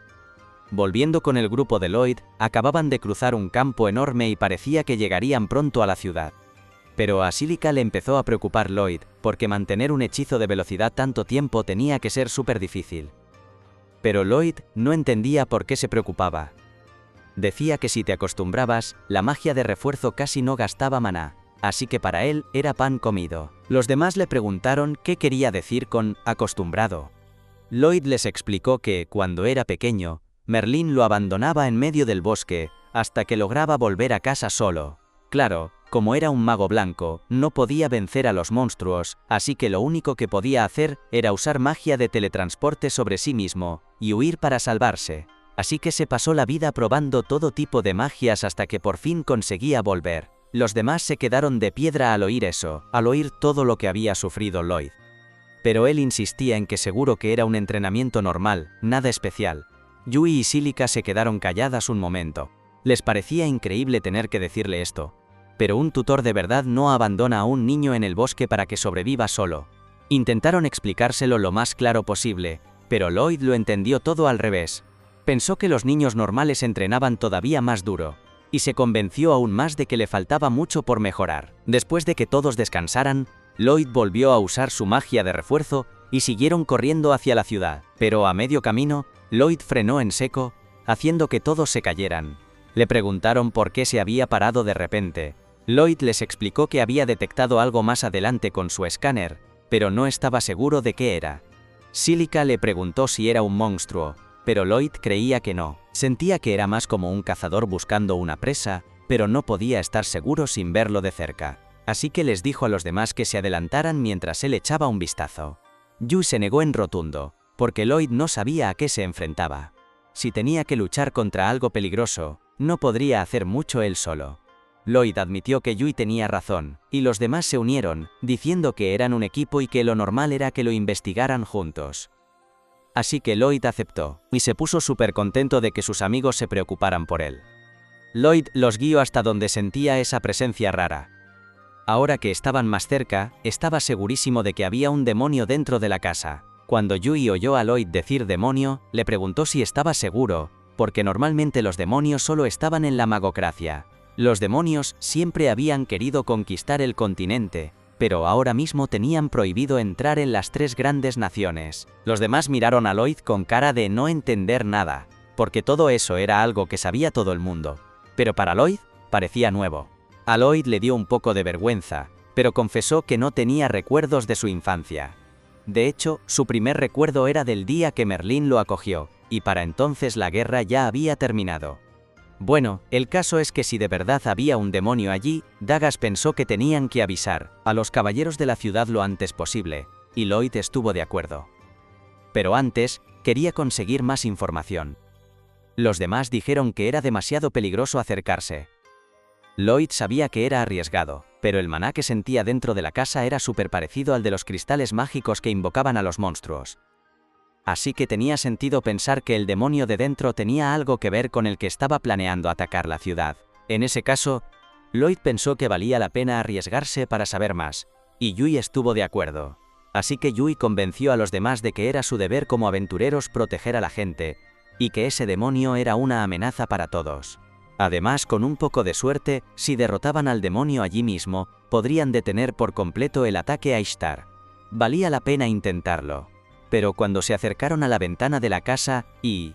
Volviendo con el grupo de Lloyd, acababan de cruzar un campo enorme y parecía que llegarían pronto a la ciudad. Pero a Cílica le empezó a preocupar Lloyd, porque mantener un hechizo de velocidad tanto tiempo tenía que ser súper difícil. Pero Lloyd no entendía por qué se preocupaba. Decía que si te acostumbrabas, la magia de refuerzo casi no gastaba maná, así que para él era pan comido. Los demás le preguntaron qué quería decir con acostumbrado. Lloyd les explicó que, cuando era pequeño, Merlín lo abandonaba en medio del bosque, hasta que lograba volver a casa solo. Claro, como era un mago blanco, no podía vencer a los monstruos, así que lo único que podía hacer era usar magia de teletransporte sobre sí mismo, y huir para salvarse. Así que se pasó la vida probando todo tipo de magias hasta que por fin conseguía volver. Los demás se quedaron de piedra al oír eso, al oír todo lo que había sufrido Lloyd. Pero él insistía en que seguro que era un entrenamiento normal, nada especial. Yui y Cílica se quedaron calladas un momento. Les parecía increíble tener que decirle esto. Pero un tutor de verdad no abandona a un niño en el bosque para que sobreviva solo. Intentaron explicárselo lo más claro posible, pero Lloyd lo entendió todo al revés. Pensó que los niños normales entrenaban todavía más duro, y se convenció aún más de que le faltaba mucho por mejorar. Después de que todos descansaran, Lloyd volvió a usar su magia de refuerzo y siguieron corriendo hacia la ciudad. Pero a medio camino, Lloyd frenó en seco, haciendo que todos se cayeran. Le preguntaron por qué se había parado de repente. Lloyd les explicó que había detectado algo más adelante con su escáner, pero no estaba seguro de qué era. Cílica le preguntó si era un monstruo, pero Lloyd creía que no. Sentía que era más como un cazador buscando una presa, pero no podía estar seguro sin verlo de cerca. Así que les dijo a los demás que se adelantaran mientras él echaba un vistazo. Yui se negó en rotundo, porque Lloyd no sabía a qué se enfrentaba. Si tenía que luchar contra algo peligroso, no podría hacer mucho él solo. Lloyd admitió que Yui tenía razón, y los demás se unieron, diciendo que eran un equipo y que lo normal era que lo investigaran juntos. Así que Lloyd aceptó, y se puso súper contento de que sus amigos se preocuparan por él. Lloyd los guió hasta donde sentía esa presencia rara. Ahora que estaban más cerca, estaba segurísimo de que había un demonio dentro de la casa. Cuando Yui oyó a Lloyd decir demonio, le preguntó si estaba seguro, porque normalmente los demonios solo estaban en la magocracia. Los demonios siempre habían querido conquistar el continente, pero ahora mismo tenían prohibido entrar en las 3 grandes naciones. Los demás miraron a Lloyd con cara de no entender nada, porque todo eso era algo que sabía todo el mundo. Pero para Lloyd, parecía nuevo. A Lloyd le dio un poco de vergüenza, pero confesó que no tenía recuerdos de su infancia. De hecho, su primer recuerdo era del día que Merlín lo acogió, y para entonces la guerra ya había terminado. Bueno, el caso es que si de verdad había un demonio allí, Dagas pensó que tenían que avisar a los caballeros de la ciudad lo antes posible, y Lloyd estuvo de acuerdo. Pero antes, quería conseguir más información. Los demás dijeron que era demasiado peligroso acercarse. Lloyd sabía que era arriesgado, pero el maná que sentía dentro de la casa era súper parecido al de los cristales mágicos que invocaban a los monstruos. Así que tenía sentido pensar que el demonio de dentro tenía algo que ver con el que estaba planeando atacar la ciudad. En ese caso, Lloyd pensó que valía la pena arriesgarse para saber más, y Yui estuvo de acuerdo. Así que Yui convenció a los demás de que era su deber como aventureros proteger a la gente, y que ese demonio era una amenaza para todos. Además, con un poco de suerte, si derrotaban al demonio allí mismo, podrían detener por completo el ataque a Ishtar. Valía la pena intentarlo. Pero cuando se acercaron a la ventana de la casa y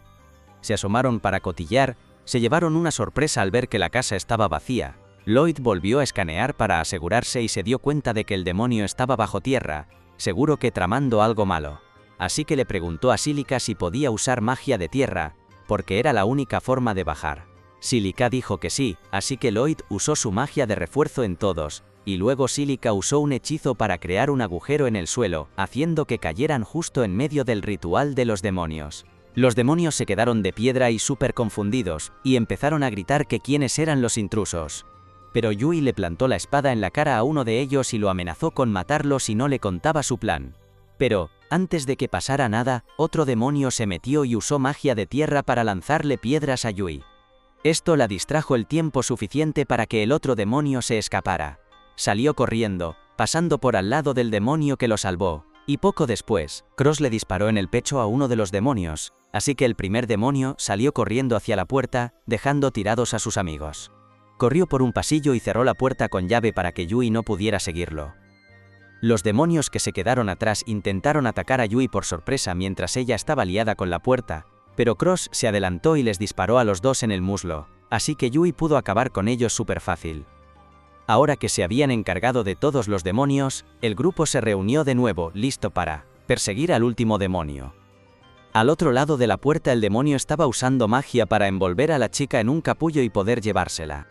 se asomaron para cotillar, se llevaron una sorpresa al ver que la casa estaba vacía. Lloyd volvió a escanear para asegurarse y se dio cuenta de que el demonio estaba bajo tierra, seguro que tramando algo malo. Así que le preguntó a Silica si podía usar magia de tierra, porque era la única forma de bajar. Silica dijo que sí, así que Lloyd usó su magia de refuerzo en todos, y luego Silica usó un hechizo para crear un agujero en el suelo, haciendo que cayeran justo en medio del ritual de los demonios. Los demonios se quedaron de piedra y súper confundidos, y empezaron a gritar que quiénes eran los intrusos. Pero Yui le plantó la espada en la cara a uno de ellos y lo amenazó con matarlo si no le contaba su plan. Pero, antes de que pasara nada, otro demonio se metió y usó magia de tierra para lanzarle piedras a Yui. Esto la distrajo el tiempo suficiente para que el otro demonio se escapara. Salió corriendo, pasando por al lado del demonio que lo salvó, y poco después, Cross le disparó en el pecho a uno de los demonios, así que el primer demonio salió corriendo hacia la puerta, dejando tirados a sus amigos. Corrió por un pasillo y cerró la puerta con llave para que Yui no pudiera seguirlo. Los demonios que se quedaron atrás intentaron atacar a Yui por sorpresa mientras ella estaba liada con la puerta, pero Cross se adelantó y les disparó a los dos en el muslo, así que Yui pudo acabar con ellos súper fácil. Ahora que se habían encargado de todos los demonios, el grupo se reunió de nuevo, listo para perseguir al último demonio. Al otro lado de la puerta el demonio estaba usando magia para envolver a la chica en un capullo y poder llevársela.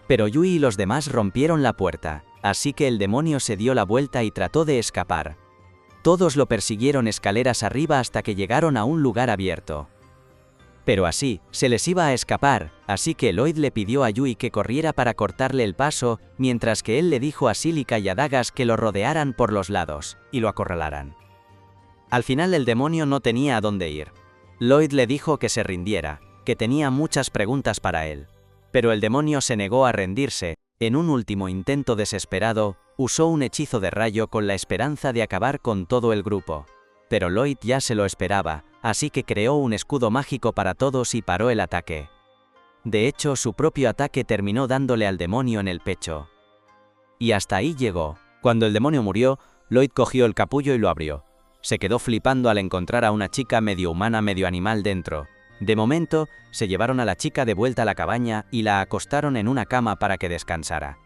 Pero Yui y los demás rompieron la puerta, así que el demonio se dio la vuelta y trató de escapar. Todos lo persiguieron escaleras arriba hasta que llegaron a un lugar abierto. Pero así, se les iba a escapar, así que Lloyd le pidió a Yui que corriera para cortarle el paso, mientras que él le dijo a Silica y a Dagas que lo rodearan por los lados, y lo acorralaran. Al final el demonio no tenía a dónde ir. Lloyd le dijo que se rindiera, que tenía muchas preguntas para él. Pero el demonio se negó a rendirse. En un último intento desesperado, usó un hechizo de rayo con la esperanza de acabar con todo el grupo. Pero Lloyd ya se lo esperaba, así que creó un escudo mágico para todos y paró el ataque. De hecho, su propio ataque terminó dándole al demonio en el pecho. Y hasta ahí llegó. Cuando el demonio murió, Lloyd cogió el capullo y lo abrió. Se quedó flipando al encontrar a una chica medio humana medio animal dentro. De momento, se llevaron a la chica de vuelta a la cabaña y la acostaron en una cama para que descansara.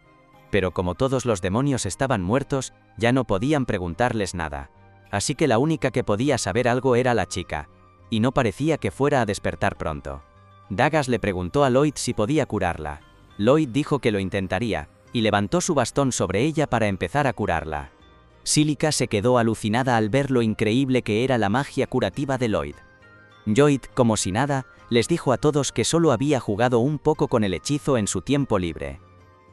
Pero como todos los demonios estaban muertos, ya no podían preguntarles nada. Así que la única que podía saber algo era la chica, y no parecía que fuera a despertar pronto. Dagas le preguntó a Lloyd si podía curarla. Lloyd dijo que lo intentaría, y levantó su bastón sobre ella para empezar a curarla. Silica se quedó alucinada al ver lo increíble que era la magia curativa de Lloyd. Lloyd, como si nada, les dijo a todos que solo había jugado un poco con el hechizo en su tiempo libre.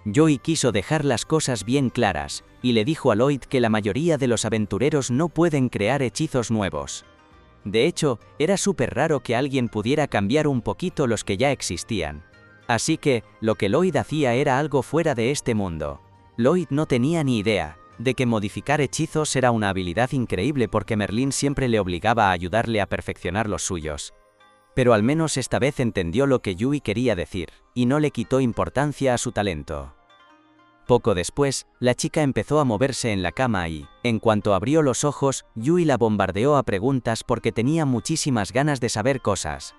Yui quiso dejar las cosas bien claras, y le dijo a Lloyd que la mayoría de los aventureros no pueden crear hechizos nuevos. De hecho, era súper raro que alguien pudiera cambiar un poquito los que ya existían. Así que, lo que Lloyd hacía era algo fuera de este mundo. Lloyd no tenía ni idea de que modificar hechizos era una habilidad increíble porque Merlín siempre le obligaba a ayudarle a perfeccionar los suyos. Pero al menos esta vez entendió lo que Yui quería decir, y no le quitó importancia a su talento. Poco después, la chica empezó a moverse en la cama y, en cuanto abrió los ojos, Yui la bombardeó a preguntas porque tenía muchísimas ganas de saber cosas.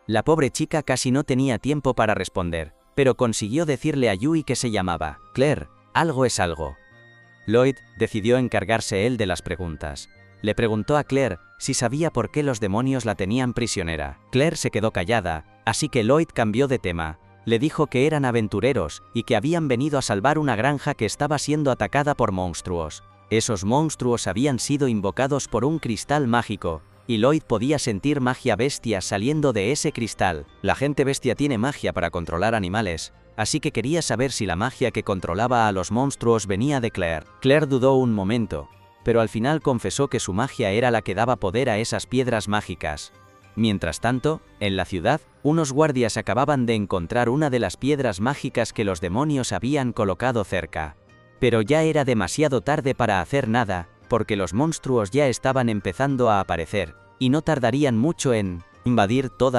La pobre chica casi no tenía tiempo para responder, pero consiguió decirle a Yui que se llamaba Claire, algo es algo. Lloyd decidió encargarse él de las preguntas. Le preguntó a Claire si sabía por qué los demonios la tenían prisionera. Claire se quedó callada, así que Lloyd cambió de tema. Le dijo que eran aventureros y que habían venido a salvar una granja que estaba siendo atacada por monstruos. Esos monstruos habían sido invocados por un cristal mágico, y Lloyd podía sentir magia bestia saliendo de ese cristal. La gente bestia tiene magia para controlar animales, así que quería saber si la magia que controlaba a los monstruos venía de Claire. Claire dudó un momento, pero al final confesó que su magia era la que daba poder a esas piedras mágicas. Mientras tanto, en la ciudad, unos guardias acababan de encontrar una de las piedras mágicas que los demonios habían colocado cerca. Pero ya era demasiado tarde para hacer nada, porque los monstruos ya estaban empezando a aparecer, y no tardarían mucho en invadir toda